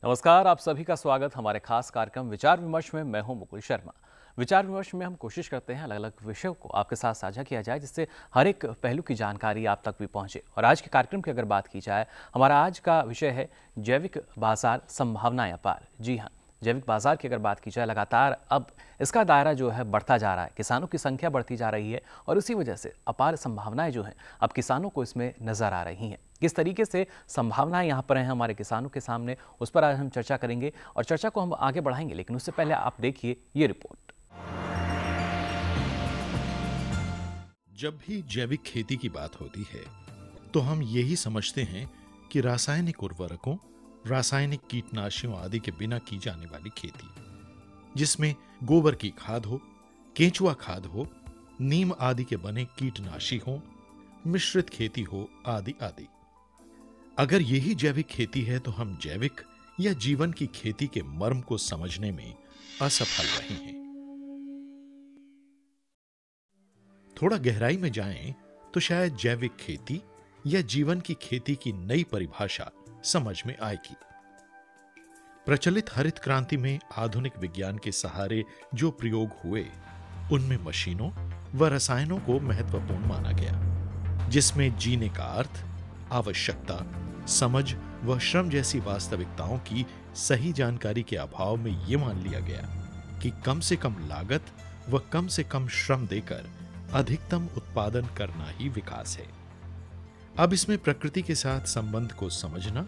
नमस्कार, आप सभी का स्वागत हमारे खास कार्यक्रम विचार विमर्श में। मैं हूं मुकुल शर्मा। विचार विमर्श में हम कोशिश करते हैं अलग अलग विषयों को आपके साथ साझा किया जाए, जिससे हर एक पहलू की जानकारी आप तक भी पहुंचे। और आज के कार्यक्रम की अगर बात की जाए, हमारा आज का विषय है जैविक बाजार, संभावनाएं अपार। जी हाँ, जैविक बाजार की अगर बात की जाए, लगातार अब इसका दायरा जो है बढ़ता जा रहा है, किसानों की संख्या बढ़ती जा रही है और उसी वजह से अपार संभावनाएं जो हैं अब किसानों को इसमें नजर आ रही हैं। किस तरीके से संभावनाएं यहाँ पर हैं हमारे किसानों के सामने, उस पर आज हम चर्चा करेंगे और चर्चा को हम आगे बढ़ाएंगे। लेकिन उससे पहले आप देखिए ये रिपोर्ट। जब भी जैविक खेती की बात होती है तो हम यही समझते हैं कि रासायनिक उर्वरकों, रासायनिक कीटनाशियों आदि के बिना की जाने वाली खेती, जिसमें गोबर की खाद हो, केंचुआ खाद हो, नीम आदि के बने कीटनाशी हो, मिश्रित खेती हो, आदि आदि। अगर यही जैविक खेती है तो हम जैविक या जीवन की खेती के मर्म को समझने में असफल रहे हैं। थोड़ा गहराई में जाएं तो शायद जैविक खेती या जीवन की खेती की नई परिभाषा समझ में आएगी। प्रचलित हरित क्रांति में आधुनिक विज्ञान के सहारे जो प्रयोग हुए, उनमें मशीनों व रसायनों को महत्वपूर्ण माना गया, जिसमें जीने का अर्थ, आवश्यकता, समझ व श्रम जैसी वास्तविकताओं की सही जानकारी के अभाव में यह मान लिया गया कि कम से कम लागत व कम से कम श्रम देकर अधिकतम उत्पादन करना ही विकास है। अब इसमें प्रकृति के साथ संबंध को समझना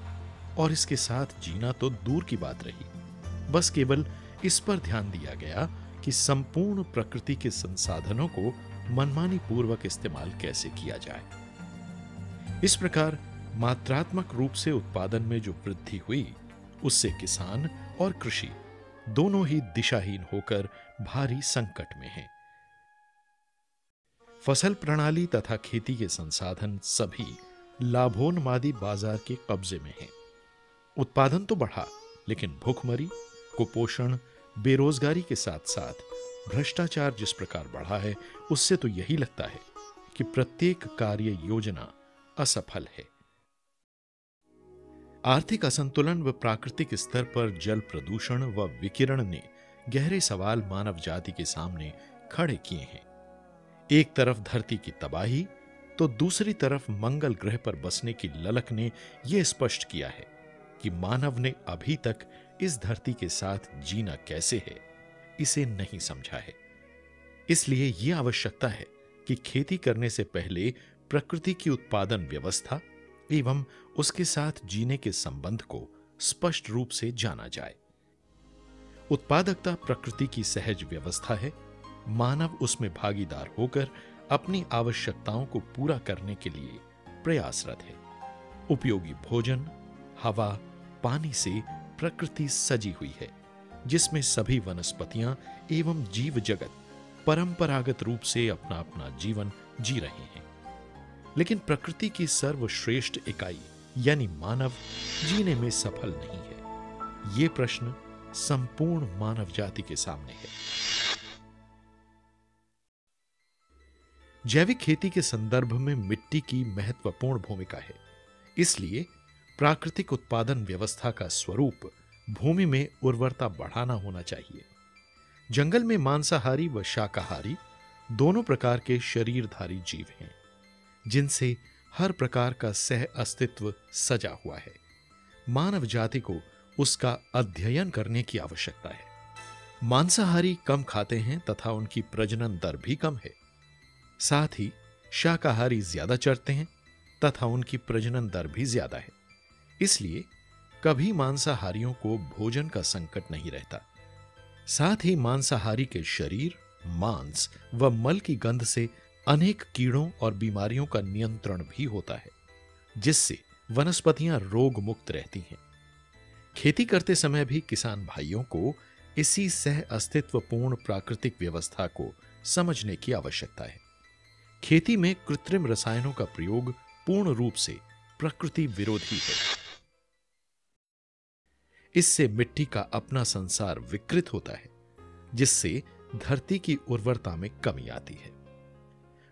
और इसके साथ जीना तो दूर की बात रही, बस केवल इस पर ध्यान दिया गया कि संपूर्ण प्रकृति के संसाधनों को मनमानी पूर्वक इस्तेमाल कैसे किया जाए। इस प्रकार मात्रात्मक रूप से उत्पादन में जो वृद्धि हुई, उससे किसान और कृषि दोनों ही दिशाहीन होकर भारी संकट में हैं। फसल प्रणाली तथा खेती के संसाधन सभी लाभोन्मादी बाजार के कब्जे में हैं। उत्पादन तो बढ़ा, लेकिन भूखमरी, कुपोषण, बेरोजगारी के साथ साथ भ्रष्टाचार जिस प्रकार बढ़ा है, उससे तो यही लगता है कि प्रत्येक कार्य योजना असफल है। आर्थिक असंतुलन व प्राकृतिक स्तर पर जल प्रदूषण व विकिरण ने गहरे सवाल मानव जाति के सामने खड़े किए हैं। एक तरफ धरती की तबाही तो दूसरी तरफ मंगल ग्रह पर बसने की ललक ने यह स्पष्ट किया है कि मानव ने अभी तक इस धरती के साथ जीना कैसे है, इसे नहीं समझा है। इसलिए यह आवश्यकता है कि खेती करने से पहले प्रकृति की उत्पादन व्यवस्था एवं उसके साथ जीने के संबंध को स्पष्ट रूप से जाना जाए। उत्पादकता प्रकृति की सहज व्यवस्था है। मानव उसमें भागीदार होकर अपनी आवश्यकताओं को पूरा करने के लिए प्रयासरत है। उपयोगी भोजन, हवा, पानी से प्रकृति सजी हुई है, जिसमें सभी वनस्पतियां एवं जीव जगत परंपरागत रूप से अपना अपना जीवन जी रहे हैं। लेकिन प्रकृति की सर्वश्रेष्ठ इकाई यानी मानव जीने में सफल नहीं है। यह प्रश्न संपूर्ण मानव जाति के सामने है। जैविक खेती के संदर्भ में मिट्टी की महत्वपूर्ण भूमिका है। इसलिए प्राकृतिक उत्पादन व्यवस्था का स्वरूप भूमि में उर्वरता बढ़ाना होना चाहिए। जंगल में मांसाहारी व शाकाहारी दोनों प्रकार के शरीरधारी जीव हैं, जिनसे हर प्रकार का सह अस्तित्व सजा हुआ है। मानव जाति को उसका अध्ययन करने की आवश्यकता है। मांसाहारी कम खाते हैं तथा उनकी प्रजनन दर भी कम है। साथ ही शाकाहारी ज्यादा चरते हैं तथा उनकी प्रजनन दर भी ज्यादा है। इसलिए कभी मांसाहारियों को भोजन का संकट नहीं रहता। साथ ही मांसाहारी के शरीर, मांस व मल की गंध से अनेक कीड़ों और बीमारियों का नियंत्रण भी होता है, जिससे वनस्पतियां रोग मुक्त रहती हैं। खेती करते समय भी किसान भाइयों को इसी सह अस्तित्वपूर्ण प्राकृतिक व्यवस्था को समझने की आवश्यकता है। खेती में कृत्रिम रसायनों का प्रयोग पूर्ण रूप से प्रकृति विरोधी है। इससे मिट्टी का अपना संसार विकृत होता है, जिससे धरती की उर्वरता में कमी आती है।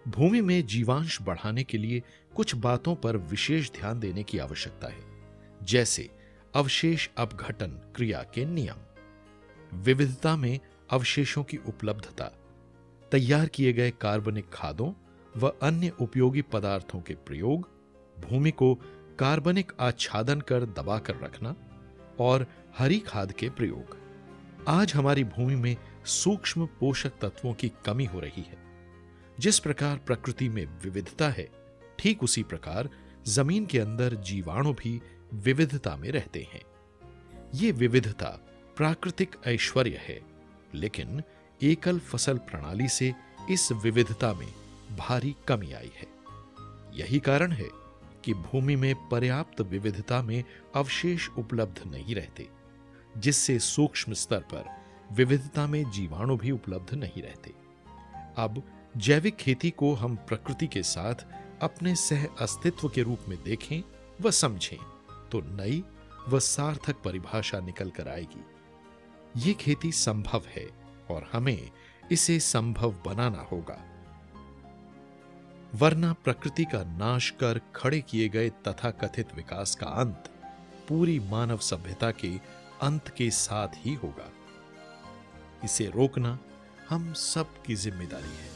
भूमि में जीवांश बढ़ाने के लिए कुछ बातों पर विशेष ध्यान देने की आवश्यकता है, जैसे अवशेष अपघटन क्रिया के नियम, विविधता में अवशेषों की उपलब्धता, तैयार किए गए कार्बनिक खादों व अन्य उपयोगी पदार्थों के प्रयोग, भूमि को कार्बनिक आच्छादन कर दबाकर रखना और हरी खाद के प्रयोग। आज हमारी भूमि में सूक्ष्म पोषक तत्वों की कमी हो रही है। जिस प्रकार प्रकृति में विविधता है, ठीक उसी प्रकार जमीन के अंदर जीवाणु भी विविधता में रहते हैं। ये विविधता प्राकृतिक ऐश्वर्य है, लेकिन एकल फसल प्रणाली से इस विविधता में भारी कमी आई है। यही कारण है कि भूमि में पर्याप्त विविधता में अवशेष उपलब्ध नहीं रहते, जिससे सूक्ष्म स्तर पर विविधता में जीवाणु भी उपलब्ध नहीं रहते। अब जैविक खेती को हम प्रकृति के साथ अपने सह अस्तित्व के रूप में देखें व समझें तो नई व सार्थक परिभाषा निकल कर आएगी। ये खेती संभव है और हमें इसे संभव बनाना होगा, वरना प्रकृति का नाश कर खड़े किए गए तथाकथित विकास का अंत पूरी मानव सभ्यता के अंत के साथ ही होगा। इसे रोकना हम सब की जिम्मेदारी है।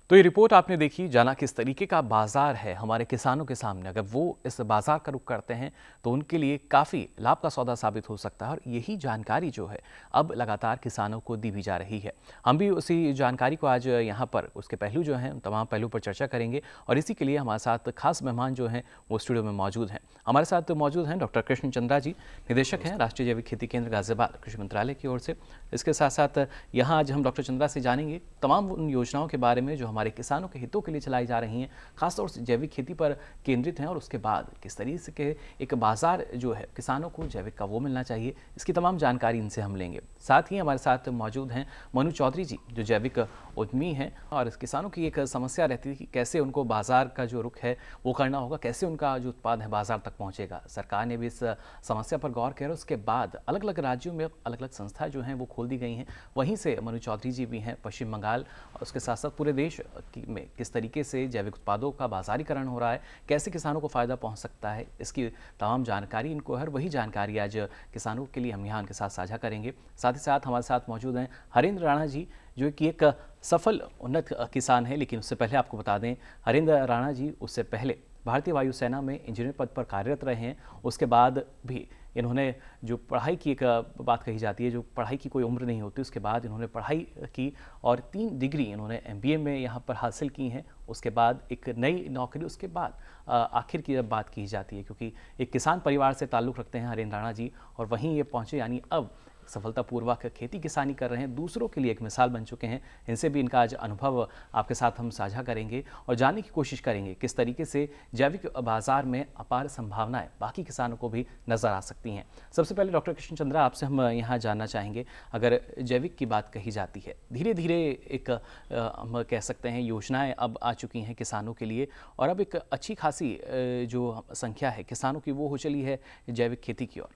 तो ये रिपोर्ट आपने देखी, जाना किस तरीके का बाजार है हमारे किसानों के सामने। अगर वो इस बाजार का रुख करते हैं तो उनके लिए काफ़ी लाभ का सौदा साबित हो सकता है और यही जानकारी जो है अब लगातार किसानों को दी भी जा रही है। हम भी उसी जानकारी को आज यहाँ पर उसके पहलू जो हैं तमाम पहलू पर चर्चा करेंगे और इसी के लिए हमारे साथ खास मेहमान जो हैं वो स्टूडियो में मौजूद हैं। हमारे साथ मौजूद हैं डॉक्टर कृष्ण चंद्रा जी, निदेशक हैं राष्ट्रीय जैविक खेती केंद्र गाजियाबाद कृषि मंत्रालय की ओर से। इसके साथ साथ यहाँ आज हम डॉक्टर चंद्रा से जानेंगे तमाम उन योजनाओं के बारे में जो हमारे किसानों के हितों के लिए चलाई जा रही हैं, खासतौर से जैविक खेती पर केंद्रित हैं और उसके बाद किस तरीके से के एक बाजार जो है किसानों को जैविक का वो मिलना चाहिए, इसकी तमाम जानकारी इनसे हम लेंगे। साथ ही हमारे साथ मौजूद हैं मनु चौधरी जी, जो जैविक उद्यमी हैं और किसानों की एक समस्या रहती है कि कैसे उनको बाजार का जो रुख है वो करना होगा, कैसे उनका जो उत्पाद है बाजार तक पहुँचेगा। सरकार ने भी इस समस्या पर गौर किया, उसके बाद अलग अलग राज्यों में अलग अलग संस्थाएं जो हैं वो खोल दी गई हैं। वहीं से मनु चौधरी जी भी हैं पश्चिम बंगाल, और उसके साथ साथ पूरे देश में किस तरीके से जैविक उत्पादों का बाजारीकरण हो रहा है, कैसे किसानों को फ़ायदा पहुंच सकता है, इसकी तमाम जानकारी इनको है। वही जानकारी आज किसानों के लिए हम यहाँ उनके साथ साझा करेंगे। साथ ही साथ हमारे साथ मौजूद हैं हरेंद्र राणा जी, जो कि एक सफल उन्नत किसान है। लेकिन उससे पहले आपको बता दें, हरेंद्र राणा जी उससे पहले भारतीय वायुसेना में इंजीनियर पद पर कार्यरत रहे हैं। उसके बाद भी इन्होंने जो पढ़ाई की, एक बात कही जाती है जो पढ़ाई की कोई उम्र नहीं होती, उसके बाद इन्होंने पढ़ाई की और 3 डिग्री इन्होंने MBA में यहाँ पर हासिल की हैं। उसके बाद एक नई नौकरी, उसके बाद आखिर की जब बात की जाती है, क्योंकि एक किसान परिवार से ताल्लुक़ रखते हैं हरेंद्र राणा जी और वहीं ये पहुँचे, यानी अब सफलतापूर्वक खेती किसानी कर रहे हैं, दूसरों के लिए एक मिसाल बन चुके हैं। इनसे भी इनका आज अनुभव आपके साथ हम साझा करेंगे और जानने की कोशिश करेंगे किस तरीके से जैविक बाजार में अपार संभावनाएं बाकी किसानों को भी नजर आ सकती हैं। सबसे पहले डॉक्टर कृष्ण चंद्रा, आपसे हम यहाँ जानना चाहेंगे, अगर जैविक की बात कही जाती है, धीरे धीरे एक हम कह सकते हैं योजनाएं अब आ चुकी हैं किसानों के लिए और अब एक अच्छी खासी जो संख्या है किसानों की वो हो चली है जैविक खेती की ओर।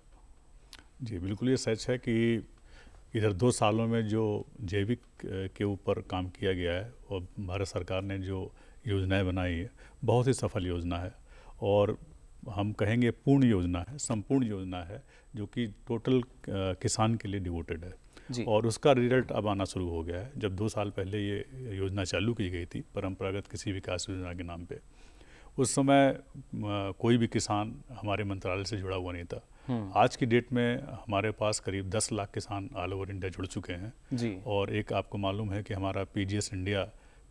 जी बिल्कुल, ये सच है कि इधर 2 सालों में जो जैविक के ऊपर काम किया गया है और भारत सरकार ने जो योजनाएं बनाई है, बहुत ही सफल योजना है और हम कहेंगे पूर्ण योजना है, संपूर्ण योजना है, जो कि टोटल किसान के लिए डिवोटेड है और उसका रिजल्ट अब आना शुरू हो गया है। जब 2 साल पहले ये योजना चालू की गई थी परंपरागत कृषि विकास योजना के नाम पे, उस समय कोई भी किसान हमारे मंत्रालय से जुड़ा हुआ नहीं था। आज की डेट में हमारे पास करीब 10 लाख किसान ऑल ओवर इंडिया जुड़ चुके हैं जी। और एक आपको मालूम है कि हमारा PGS इंडिया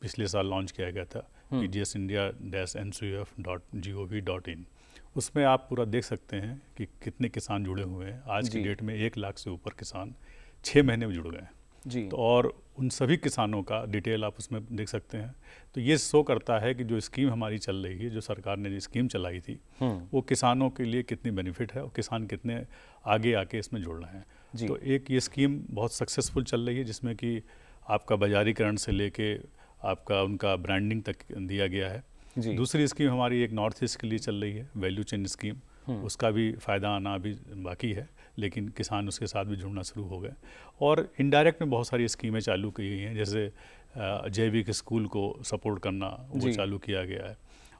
पिछले साल लॉन्च किया गया था, pgsindia-ncuf.gov.in। उसमें आप पूरा देख सकते हैं कि कितने किसान जुड़े हुए हैं। आज की डेट में 1 लाख से ऊपर किसान 6 महीने में जुड़ गए जी। तो और उन सभी किसानों का डिटेल आप उसमें देख सकते हैं। तो ये शो करता है कि जो स्कीम हमारी चल रही है, जो सरकार ने जो स्कीम चलाई थी, वो किसानों के लिए कितनी बेनिफिट है और किसान कितने आगे आके इसमें जुड़ रहे हैं। तो एक ये स्कीम बहुत सक्सेसफुल चल रही है, जिसमें कि आपका बाजारीकरण से लेके आपका उनका ब्रांडिंग तक दिया गया है। दूसरी स्कीम हमारी एक नॉर्थ ईस्ट के लिए चल रही है, वैल्यू चेन स्कीम। उसका भी फ़ायदा आना अभी बाकी है, लेकिन किसान उसके साथ भी जुड़ना शुरू हो गए। और इनडायरेक्ट में बहुत सारी स्कीमें चालू की गई हैं, जैसे जैविक स्कूल को सपोर्ट करना वो चालू किया गया है।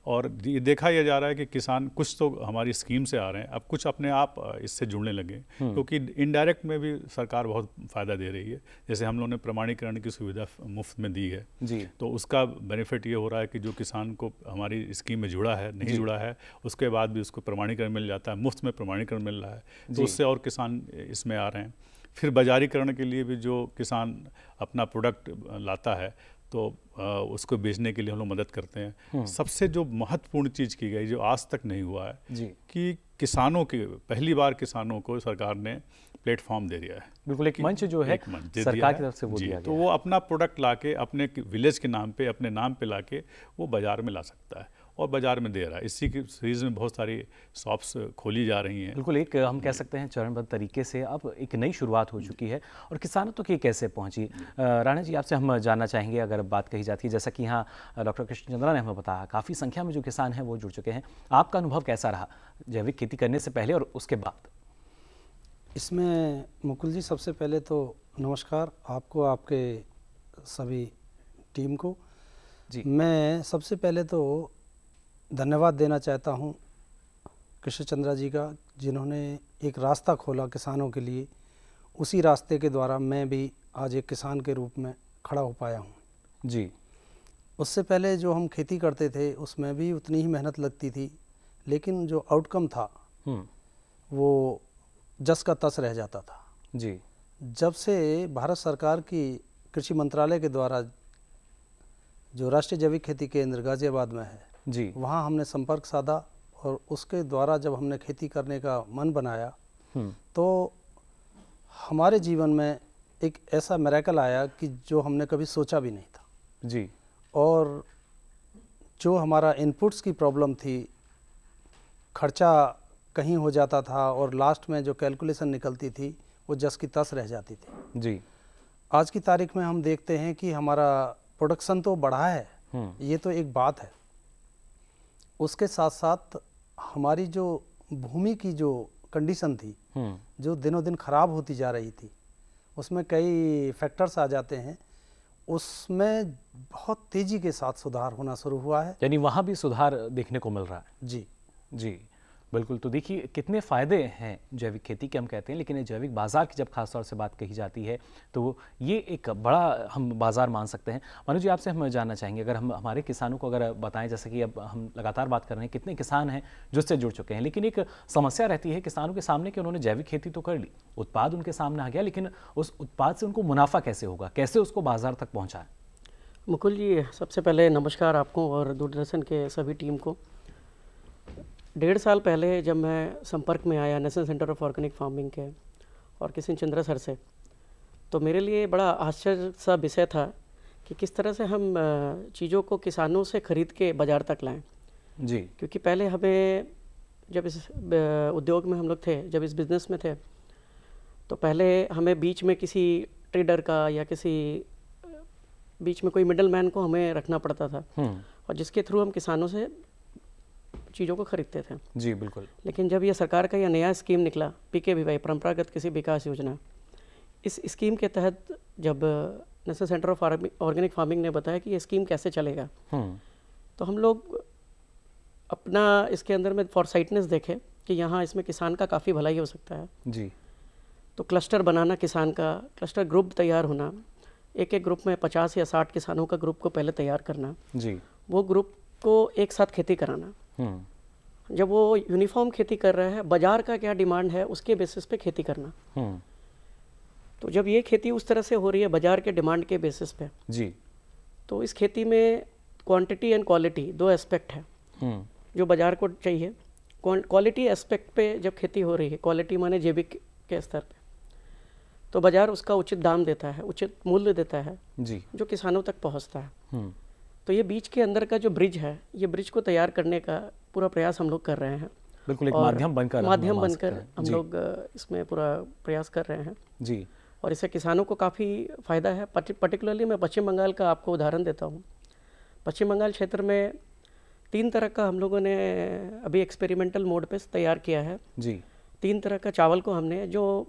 और ये देखा यह जा रहा है कि किसान कुछ तो हमारी स्कीम से आ रहे हैं, अब कुछ अपने आप इससे जुड़ने लगे, क्योंकि इनडायरेक्ट में भी सरकार बहुत फ़ायदा दे रही है। जैसे हम लोगों ने प्रमाणीकरण की सुविधा मुफ्त में दी है जी, तो उसका बेनिफिट ये हो रहा है कि जो किसान को हमारी स्कीम में जुड़ा है, नहीं जुड़ा है, उसके बाद भी उसको प्रमाणीकरण मिल जाता है, मुफ्त में प्रमाणीकरण मिल रहा है, तो उससे और किसान इसमें आ रहे हैं। फिर बाजारीकरण के लिए भी जो किसान अपना प्रोडक्ट लाता है तो उसको बेचने के लिए हम लोग मदद करते हैं। सबसे जो महत्वपूर्ण चीज़ की गई, जो आज तक नहीं हुआ है जी, कि किसानों के पहली बार किसानों को सरकार ने प्लेटफॉर्म दे दिया है। बिल्कुल, एक मंच जो है सरकार की तरफ से वो दिया गया, तो वो अपना प्रोडक्ट लाके अपने विलेज के नाम पे, अपने नाम पे लाके वो बाजार में ला सकता है और बाजार में दे रहा है। इसी की सीरीज में बहुत सारी शॉप्स खोली जा रही हैं। बिल्कुल, एक हम कह सकते हैं चरणबद्ध तरीके से अब एक नई शुरुआत हो चुकी है और किसानों तक ये कैसे पहुंची। राणा जी, आपसे हम जानना चाहेंगे, अगर बात कही जाती है, जैसा कि यहाँ डॉक्टर कृष्ण चंद्रा ने हमें बताया, काफ़ी संख्या में जो किसान हैं वो जुड़ चुके हैं, आपका अनुभव कैसा रहा जैविक खेती करने से पहले और उसके बाद? इसमें मुकुल जी, सबसे पहले तो नमस्कार आपको, आपके सभी टीम को जी। मैं सबसे पहले तो धन्यवाद देना चाहता हूँ कृष्ण चंद्रा जी का, जिन्होंने एक रास्ता खोला किसानों के लिए। उसी रास्ते के द्वारा मैं भी आज एक किसान के रूप में खड़ा हो पाया हूँ जी। उससे पहले जो हम खेती करते थे उसमें भी उतनी ही मेहनत लगती थी, लेकिन जो आउटकम था वो जस का तस रह जाता था जी। जब से भारत सरकार की कृषि मंत्रालय के द्वारा जो राष्ट्रीय जैविक खेती केंद्र गाजियाबाद में है जी, वहाँ हमने संपर्क साधा और उसके द्वारा जब हमने खेती करने का मन बनाया तो हमारे जीवन में एक ऐसा मिरेकल आया कि जो हमने कभी सोचा भी नहीं था जी। और जो हमारा इनपुट्स की प्रॉब्लम थी, खर्चा कहीं हो जाता था और लास्ट में जो कैलकुलेशन निकलती थी वो जस की तस रह जाती थी जी। आज की तारीख में हम देखते हैं कि हमारा प्रोडक्शन तो बढ़ा है, ये तो एक बात है, उसके साथ साथ हमारी जो भूमि की जो कंडीशन थी जो दिनों दिन खराब होती जा रही थी, उसमें कई फैक्टर्स आ जाते हैं, उसमें बहुत तेजी के साथ सुधार होना शुरू हुआ है। यानी वहाँ भी सुधार देखने को मिल रहा है। जी जी, बिल्कुल। तो देखिए कितने फ़ायदे हैं जैविक खेती के, हम कहते हैं, लेकिन ये जैविक बाज़ार की जब खास तौर से बात कही जाती है तो ये एक बड़ा हम बाज़ार मान सकते हैं। मनु जी, आपसे हम जानना चाहेंगे, अगर हम हमारे किसानों को अगर बताएं, जैसे कि अब हम लगातार बात कर रहे हैं, कितने किसान हैं जो इससे जुड़ चुके हैं, लेकिन एक समस्या रहती है किसानों के सामने कि उन्होंने जैविक खेती तो कर ली, उत्पाद उनके सामने आ गया, लेकिन उस उत्पाद से उनको मुनाफा कैसे होगा, कैसे उसको बाज़ार तक पहुँचाएं? मुकुल जी, सबसे पहले नमस्कार आपको और दूरदर्शन के सभी टीम को। 1.5 साल पहले जब मैं संपर्क में आया national centre of organic farming के और कृष्ण चंद्रा सर से, तो मेरे लिए बड़ा आश्चर्य सा विषय था कि किस तरह से हम चीज़ों को किसानों से ख़रीद के बाज़ार तक लाएं। जी। क्योंकि पहले हमें, जब इस उद्योग में हम लोग थे, जब इस बिज़नेस में थे, तो पहले हमें बीच में किसी ट्रेडर का या किसी बीच में कोई मिडल मैन को हमें रखना पड़ता था और जिसके थ्रू हम किसानों से चीज़ों को खरीदते थे। जी बिल्कुल। लेकिन जब ये सरकार का यह नया स्कीम निकला, PKVY, परंपरागत कृषि विकास योजना, इस स्कीम के तहत जब national centre of organic farming ने बताया कि ये स्कीम कैसे चलेगा, तो हम लोग अपना इसके अंदर में फॉरसाइटनेस देखे कि यहाँ इसमें किसान का काफ़ी भलाई हो सकता है। जी। तो क्लस्टर बनाना, किसान का क्लस्टर ग्रुप तैयार होना, एक एक ग्रुप में 50 या 60 किसानों का ग्रुप को पहले तैयार करना, जी, वो ग्रुप को एक साथ खेती कराना। जब वो यूनिफॉर्म खेती कर रहा है, बाजार का क्या डिमांड है उसके बेसिस पे खेती करना। तो जब ये खेती उस तरह से हो रही है बाजार के डिमांड के बेसिस पे, जी, तो इस खेती में क्वांटिटी एंड क्वालिटी दो एस्पेक्ट है जो बाजार को चाहिए। क्वालिटी एस्पेक्ट पे जब खेती हो रही है, क्वालिटी माने जैविक के स्तर पे, तो बाजार उसका उचित दाम देता है, उचित मूल्य देता है, जी, जो किसानों तक पहुंचता है। तो ये बीच के अंदर का जो ब्रिज है, ये ब्रिज को तैयार करने का पूरा प्रयास हम लोग कर रहे हैं। बिल्कुल, एक माध्यम बनकर हम लोग इसमें पूरा प्रयास कर रहे हैं, जी, और इससे किसानों को काफ़ी फ़ायदा है। पर्टिकुलरली मैं पश्चिम बंगाल का आपको उदाहरण देता हूँ। पश्चिम बंगाल क्षेत्र में 3 तरह का हम लोगों ने अभी एक्सपेरिमेंटल मोड पे तैयार किया है, जी। 3 तरह का चावल को हमने, जो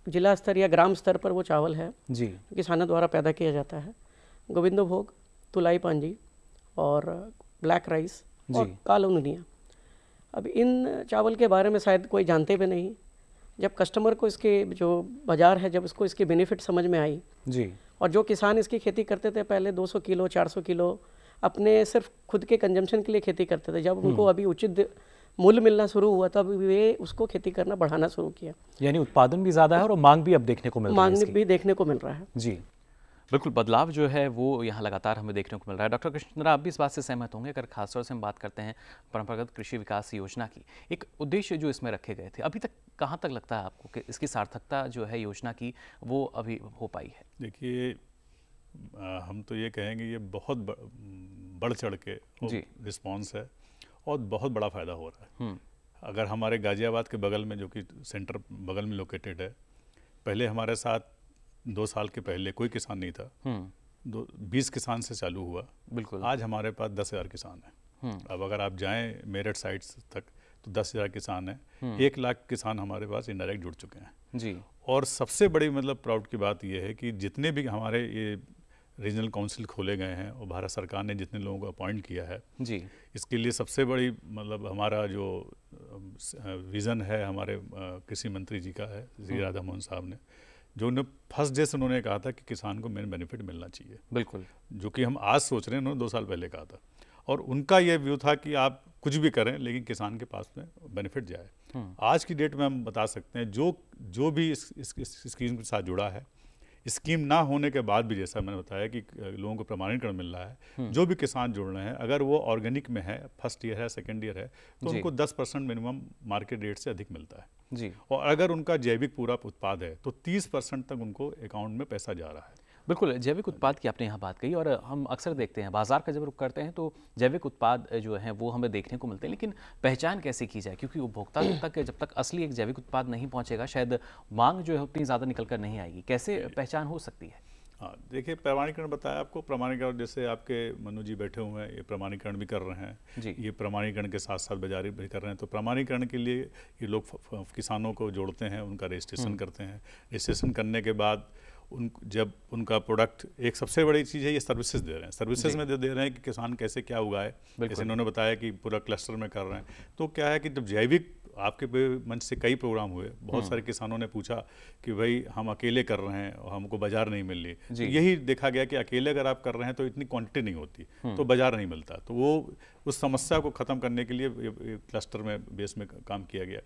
जिला स्तर या ग्राम स्तर पर वो चावल है, जी, किसानों द्वारा पैदा किया जाता है, गोविंदो भोग, तुलाई पांजी और ब्लैक राइस और काला नुनिया। अब इन चावल के बारे में शायद कोई जानते भी नहीं। जब कस्टमर को इसके जो बाज़ार है, जब उसको इसकी बेनिफिट समझ में आई जी, और जो किसान इसकी खेती करते थे पहले 200 किलो 400 किलो अपने सिर्फ खुद के कंजम्पशन के लिए खेती करते थे, जब उनको अभी उचित मूल्य मिलना शुरू हुआ तब वे उसको खेती करना बढ़ाना शुरू किया। यानी उत्पादन भी ज़्यादा है और मांग भी अब देखने को मिल रहा है। मांग भी देखने को मिल रहा है जी, बिल्कुल बदलाव जो है वो यहाँ लगातार हमें देखने को मिल रहा है। डॉक्टर कृष्णचंद्रा, आप भी इस बात से सहमत होंगे, अगर खासतौर से हम बात करते हैं परंपरागत कृषि विकास योजना की, एक उद्देश्य जो इसमें रखे गए थे, अभी तक कहाँ तक लगता है आपको कि इसकी सार्थकता जो है योजना की वो अभी हो पाई है? देखिए, हम तो ये कहेंगे ये बहुत बढ़ चढ़ के रिस्पॉन्स है और बहुत बड़ा फ़ायदा हो रहा है। अगर हमारे गाजियाबाद के बगल में, जो कि सेंटर बगल में लोकेटेड है, पहले हमारे साथ 2 साल के पहले कोई किसान नहीं था, 20 किसान से चालू हुआ, बिल्कुल, आज हमारे पास 10,000 किसान हैं। अब अगर आप जाएं मेरठ साइट्स तक तो 10,000 किसान हैं, 1 लाख किसान हमारे पास इनडायरेक्ट जुड़ चुके हैं जी। और सबसे बड़ी मतलब प्राउड की बात यह है कि जितने भी हमारे ये रीजनल काउंसिल खोले गए हैं और भारत सरकार ने जितने लोगों को अपॉइंट किया है जी, इसके लिए सबसे बड़ी मतलब हमारा जो विज़न है हमारे कृषि मंत्री जी का है, श्री राधा मोहन साहब ने, जो उन्हें फर्स्ट डे से उन्होंने कहा था कि किसान को मेन बेनिफिट मिलना चाहिए, बिल्कुल, जो कि हम आज सोच रहे हैं, उन्होंने 2 साल पहले कहा था। और उनका ये व्यू था कि आप कुछ भी करें लेकिन किसान के पास में बेनिफिट जाए। आज की डेट में हम बता सकते हैं जो भी इस स्कीम के साथ जुड़ा है, स्कीम ना होने के बाद भी, जैसा मैंने बताया कि लोगों को प्रमाणीकरण मिल रहा है, जो भी किसान जुड़ रहे हैं, अगर वो ऑर्गेनिक में है, फर्स्ट ईयर है, सेकेंड ईयर है, तो उनको 10% मिनिमम मार्केट रेट से अधिक मिलता है जी। और अगर उनका जैविक पूरा उत्पाद है तो 30% तक उनको अकाउंट में पैसा जा रहा है। बिल्कुल, जैविक उत्पाद की आपने यहाँ बात कही, और हम अक्सर देखते हैं बाजार का जब रुख करते हैं तो जैविक उत्पाद जो हैं वो हमें देखने को मिलते हैं, लेकिन पहचान कैसे की जाए, क्योंकि उपभोक्ता तक जब तक असली एक जैविक उत्पाद नहीं पहुँचेगा शायद मांग जो है उतनी ज़्यादा निकल कर नहीं आएगी। कैसे पहचान हो सकती है? हाँ, देखिए, प्रमाणीकरण बताया आपको, प्रमाणीकरण जैसे आपके मनु जी बैठे हुए हैं, ये प्रमाणीकरण भी कर रहे हैं जी। ये प्रमाणीकरण के साथ साथ बाजारी भी कर रहे हैं। तो प्रमाणीकरण के लिए ये लोग किसानों को जोड़ते हैं, उनका रजिस्ट्रेशन करते हैं। रजिस्ट्रेशन करने के बाद जब उनका प्रोडक्ट, एक सबसे बड़ी चीज़ है ये सर्विसेज दे रहे हैं, सर्विसेज में दे रहे हैं कि किसान कैसे क्या उगाए, जैसे इन्होंने बताया कि पूरा क्लस्टर में कर रहे हैं। तो क्या है कि जब जैविक आपके मंच से कई प्रोग्राम हुए, बहुत सारे किसानों ने पूछा कि भाई हम अकेले कर रहे हैं और हमको बाजार नहीं मिल रही, तो यही देखा गया कि अकेले अगर आप कर रहे हैं तो इतनी क्वांटिटी नहीं होती, तो बाजार नहीं मिलता। तो वो उस समस्या को ख़त्म करने के लिए क्लस्टर में बेस में काम किया गया।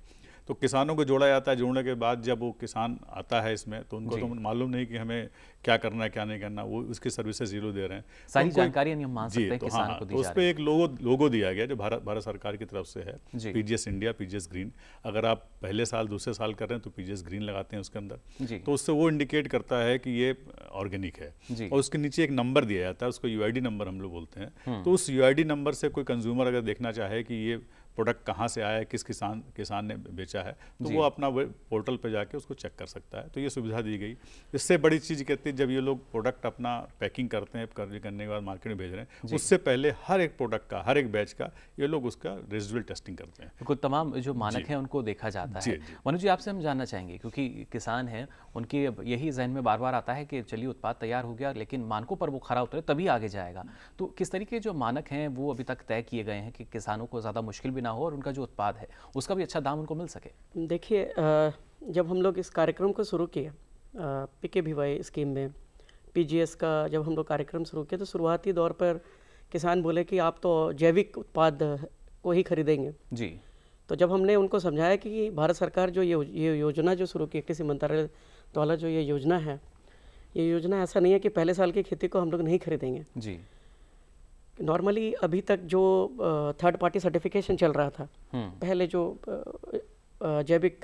तो किसानों को जोड़ा जाता है। जोड़ने के बाद जब वो किसान आता है इसमें, तो उनको तो मालूम नहीं कि हमें क्या करना है क्या नहीं करना, वो उसकी सर्विसेज जीरो दे रहे हैं, सारी जानकारी हम मान सकते हैं किसान को दी जा रही है। तो उस पर एक लोगो दिया गया जो भारत सरकार की तरफ से है, पीजीएस इंडिया, पीजीएस ग्रीन। अगर आप पहले साल दूसरे साल कर रहे हैं तो पीजीएस ग्रीन लगाते हैं उसके अंदर, तो उससे वो इंडिकेट करता है कि ये ऑर्गेनिक है। और उसके नीचे एक नंबर दिया जाता है, उसको यूआईडी नंबर हम लोग बोलते हैं। तो उस यूआईडी नंबर से कोई कंज्यूमर अगर देखना चाहे कि ये प्रोडक्ट कहाँ से आया है, किस किसान ने बेचा है, तो वो अपना पोर्टल पे जाके उसको चेक कर सकता है। तो ये सुविधा दी गई। इससे बड़ी चीज़ कहती है, जब ये लोग प्रोडक्ट अपना पैकिंग करते हैं, करने के बाद मार्केट में भेज रहे हैं, उससे पहले हर एक प्रोडक्ट का, हर एक बैच का ये लोग उसका रेजिडुअल टेस्टिंग करते हैं। बिल्कुल, तमाम जो मानक हैं उनको देखा जाता है। मनु जी, आपसे हम जानना चाहेंगे, क्योंकि किसान हैं, उनके यही जहन में बार बार आता है कि चलिए उत्पाद तैयार हो गया, लेकिन मानकों पर वो खरा उतरे तभी आगे जाएगा। तो किस तरीके जो मानक हैं वो अभी तक तय किए गए हैं कि किसानों को ज़्यादा मुश्किल भी ना हो और उनका जो उत्पाद है उसका भी अच्छा दाम उनको मिल सके? देखिए, जब हम लोग इस कार्यक्रम को शुरू किया PKVY स्कीम में, पीजीएस का जब हम लोग कार्यक्रम शुरू किया, तो शुरुआती दौर पर किसान बोले कि आप तो जैविक उत्पाद को ही खरीदेंगे जी। तो जब हमने उनको समझाया कि भारत सरकार जो ये योजना जो शुरू की, कृषि मंत्रालय द्वारा जो ये योजना है, ये योजना ऐसा नहीं है कि पहले साल की खेती को हम लोग नहीं खरीदेंगे जी। नॉर्मली अभी तक जो थर्ड पार्टी सर्टिफिकेशन चल रहा था, पहले जो जैविक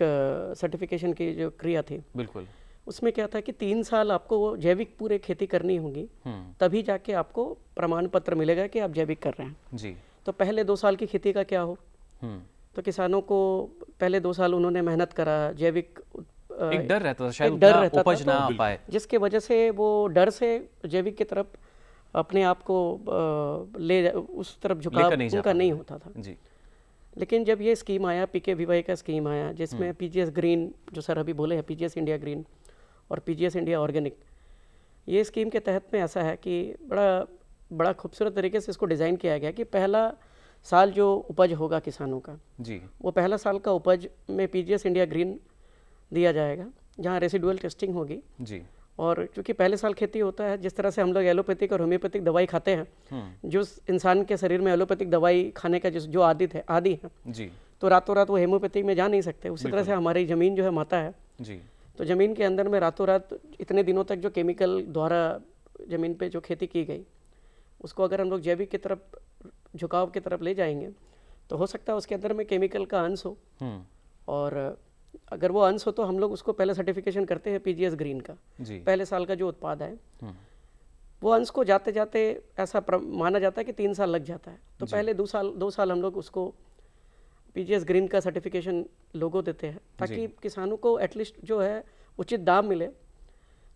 सर्टिफिकेशन की जो क्रिया थी, बिल्कुल, उसमें क्या था कि 3 साल आपको वो जैविक पूरे खेती करनी होगी, तभी जाके आपको प्रमाण पत्र मिलेगा कि आप जैविक कर रहे हैं जी। तो पहले 2 साल की खेती का क्या हो, तो किसानों को पहले 2 साल उन्होंने मेहनत करा, जैविक एक डर रहता था, शायद डर रहता उपज ना आ पाए, जिसके वजह से वो डर से जैविक की तरफ अपने आप को ले उस तरफ झुकाव उनका नहीं होता था जी। लेकिन जब ये स्कीम आया, PKVY का स्कीम आया, जिसमें पीजीएस ग्रीन, जो सर अभी बोले हैं, पीजीएस इंडिया ग्रीन और पीजीएस इंडिया ऑर्गेनिक, ये स्कीम के तहत में ऐसा है कि बड़ा बड़ा खूबसूरत तरीके से इसको डिज़ाइन किया गया कि पहला साल जो उपज होगा किसानों का जी, वो पहला साल का उपज में पीजीएस इंडिया ग्रीन दिया जाएगा, जहाँ रेसिडुअल टेस्टिंग होगी जी। और क्योंकि पहले साल खेती होता है, जिस तरह से हम लोग एलोपैथिक और होम्योपैथिक दवाई खाते हैं, जो इंसान के शरीर में एलोपैथिक दवाई खाने का जो आदी है जी, तो रातों रात वो होम्योपैथिक में जा नहीं सकते। उसी तरह से हमारी ज़मीन जो है माता है जी, तो ज़मीन के अंदर में रातों रात इतने दिनों तक जो केमिकल द्वारा ज़मीन पे जो खेती की गई, उसको अगर हम लोग जैविक की तरफ झुकाव की तरफ ले जाएंगे तो हो सकता है उसके अंदर में केमिकल का अंश हो, और अगर वो अंश हो तो हम लोग उसको पहले सर्टिफिकेशन करते हैं पीजीएस ग्रीन का जी। पहले साल का जो उत्पाद है वो अंश को जाते जाते ऐसा माना जाता है कि 3 साल लग जाता है, तो पहले 2 साल हम लोग उसको पीजीएस ग्रीन का सर्टिफिकेशन लोगो देते हैं, ताकि किसानों को एटलीस्ट जो है उचित दाम मिले।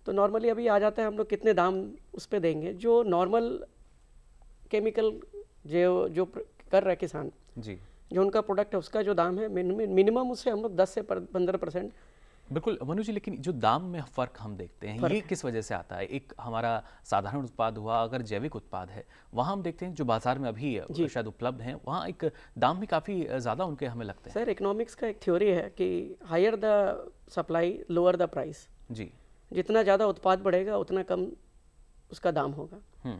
तो नॉर्मली अभी आ जाता है हम लोग कितने दाम उस पर देंगे, जो नॉर्मल केमिकल जो कर रहा है किसान जी, जो उनका प्रोडक्ट है उसका जो दाम है मिनिमम उससे हम लोग 10 से 15%। बिल्कुल मनु जी, लेकिन जो दाम में फ़र्क हम देखते हैं ये किस वजह से आता है? एक हमारा साधारण उत्पाद हुआ, अगर जैविक उत्पाद है वहाँ हम देखते हैं जो बाजार में अभी शायद उपलब्ध हैं, वहाँ एक दाम भी काफ़ी ज़्यादा उनके हमें लगते हैं। सर, इकोनॉमिक्स का एक थ्योरी है कि higher the supply lower the price जी, जितना ज़्यादा उत्पाद बढ़ेगा उतना कम उसका दाम होगा।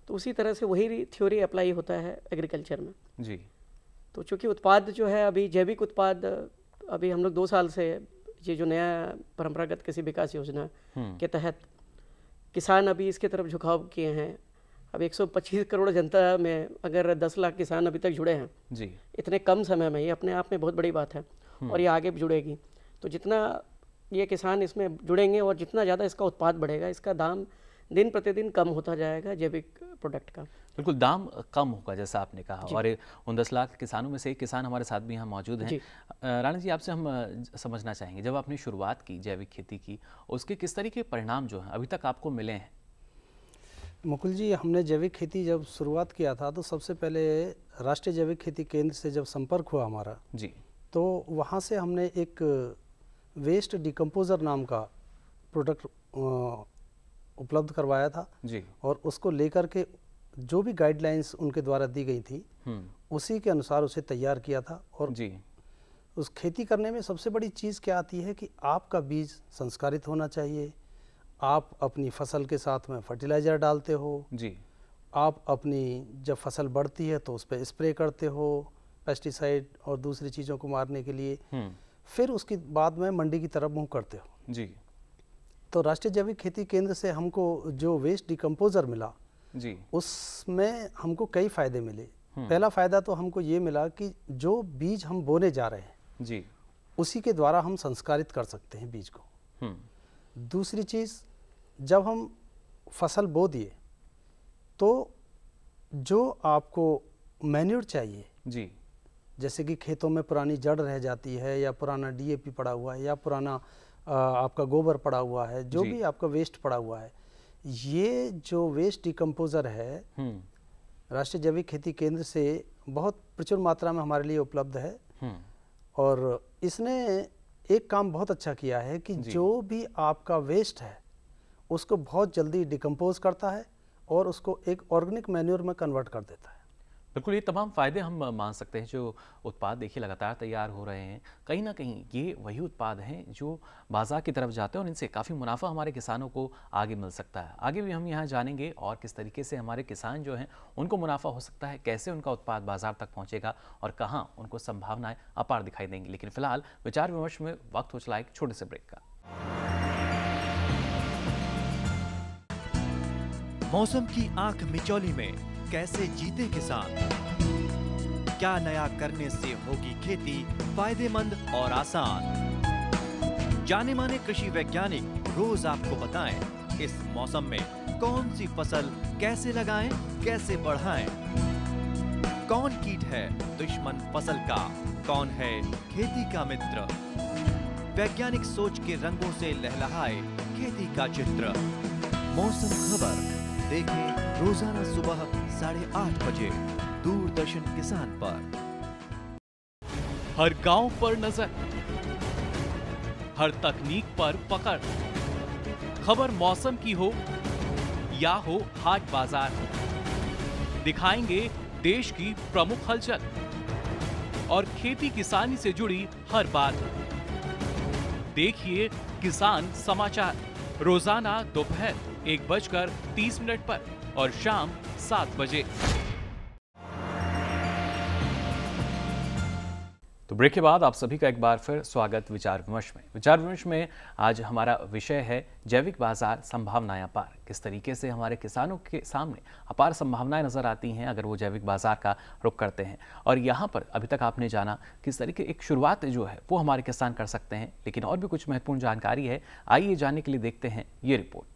तो उसी तरह से वही थ्योरी अप्लाई होता है एग्रीकल्चर में जी। तो चूँकि उत्पाद जो है अभी जैविक उत्पाद, अभी हम लोग 2 साल से ये जो नया परंपरागत कृषि विकास योजना के तहत किसान अभी इसके तरफ झुकाव किए हैं। अब 125 करोड़ जनता में अगर 10 लाख किसान अभी तक जुड़े हैं जी, इतने कम समय में, ये अपने आप में बहुत बड़ी बात है, और ये आगे भी जुड़ेगी। तो जितना ये किसान इसमें जुड़ेंगे और जितना ज़्यादा इसका उत्पाद बढ़ेगा, इसका दाम दिन प्रतिदिन कम होता जाएगा जैविक प्रोडक्ट का। बिल्कुल, दाम कम होगा जैसा आपने कहा, और उन 10 लाख किसानों में से एक किसान हमारे साथ भी यहाँ मौजूद हैं। राणा जी, आपसे हम समझना चाहेंगे, जब आपने शुरुआत की जैविक खेती की, उसके किस तरह के परिणाम जो हैं अभी तक आपको मिले हैं? मुकुल जी, हमने जैविक खेती जब शुरुआत किया था तो सबसे पहले राष्ट्रीय जैविक खेती केंद्र से जब संपर्क हुआ हमारा जी, तो वहाँ से हमने एक वेस्ट डिकम्पोजर नाम का प्रोडक्ट उपलब्ध करवाया था जी, और उसको लेकर के जो भी गाइडलाइंस उनके द्वारा दी गई थी उसी के अनुसार उसे तैयार किया था। और जी, उस खेती करने में सबसे बड़ी चीज़ क्या आती है कि आपका बीज संस्कारित होना चाहिए, आप अपनी फसल के साथ में फर्टिलाइज़र डालते हो जी, आप अपनी जब फसल बढ़ती है तो उस पर स्प्रे करते हो पेस्टिसाइड और दूसरी चीज़ों को मारने के लिए, फिर उसके बाद में मंडी की तरफ मुँह करते हो जी। तो राष्ट्रीय जैविक खेती केंद्र से हमको जो वेस्ट डिकम्पोजर मिला जी, उसमें हमको कई फायदे मिले। पहला फ़ायदा तो हमको ये मिला कि जो बीज हम बोने जा रहे हैं जी, उसी के द्वारा हम संस्कारित कर सकते हैं बीज को। दूसरी चीज़, जब हम फसल बो दिए तो जो आपको मैन्योर चाहिए जी, जैसे कि खेतों में पुरानी जड़ रह जाती है या पुराना डीएपी पड़ा हुआ है या पुराना आपका गोबर पड़ा हुआ है, जो भी आपका वेस्ट पड़ा हुआ है, ये जो वेस्ट डिकम्पोजर है राष्ट्रीय जैविक खेती केंद्र से बहुत प्रचुर मात्रा में हमारे लिए उपलब्ध है। और इसने एक काम बहुत अच्छा किया है कि जो भी आपका वेस्ट है उसको बहुत जल्दी डिकम्पोज करता है और उसको एक ऑर्गेनिक मैन्योर में कन्वर्ट कर देता है। बिल्कुल, ये तमाम फ़ायदे हम मान सकते हैं। जो उत्पाद देखिए लगातार तैयार हो रहे हैं, कहीं ना कहीं ये वही उत्पाद हैं जो बाजार की तरफ जाते हैं और इनसे काफ़ी मुनाफा हमारे किसानों को आगे मिल सकता है। आगे भी हम यहाँ जानेंगे और किस तरीके से हमारे किसान जो हैं उनको मुनाफा हो सकता है, कैसे उनका उत्पाद बाजार तक पहुँचेगा और कहाँ उनको संभावनाएँ अपार दिखाई देंगी। लेकिन फिलहाल विचार विमर्श में वक्त हो चला एक छोटे से ब्रेक का। मौसम की आंख मिचौली में कैसे जीते किसान, क्या नया करने से होगी खेती फायदेमंद और आसान। जाने माने कृषि वैज्ञानिक रोज आपको बताएं इस मौसम में कौन सी फसल कैसे लगाएं, कैसे बढ़ाएं। कौन कीट है दुश्मन फसल का, कौन है खेती का मित्र। वैज्ञानिक सोच के रंगों से लहलहाए खेती का चित्र। मौसम खबर देखें रोजाना सुबह 8:30 बजे दूरदर्शन किसान पर। हर गांव पर नजर, हर तकनीक पर पकड़, खबर मौसम की हो या हो हाट बाजार, दिखाएंगे देश की प्रमुख हलचल और खेती किसानी से जुड़ी हर बात। देखिए किसान समाचार रोजाना दोपहर 1:30 पर और शाम 7 बजे। तो ब्रेक के बाद आप सभी का एक बार फिर स्वागत विचार विमर्श में। विचार विमर्श में आज हमारा विषय है जैविक बाजार संभावनाएं अपार। किस तरीके से हमारे किसानों के सामने अपार संभावनाएं नजर आती हैं अगर वो जैविक बाजार का रुख करते हैं। और यहाँ पर अभी तक आपने जाना किस तरीके एक शुरुआत जो है वो हमारे किसान कर सकते हैं, लेकिन और भी कुछ महत्वपूर्ण जानकारी है। आइए जानने के लिए देखते हैं ये रिपोर्ट।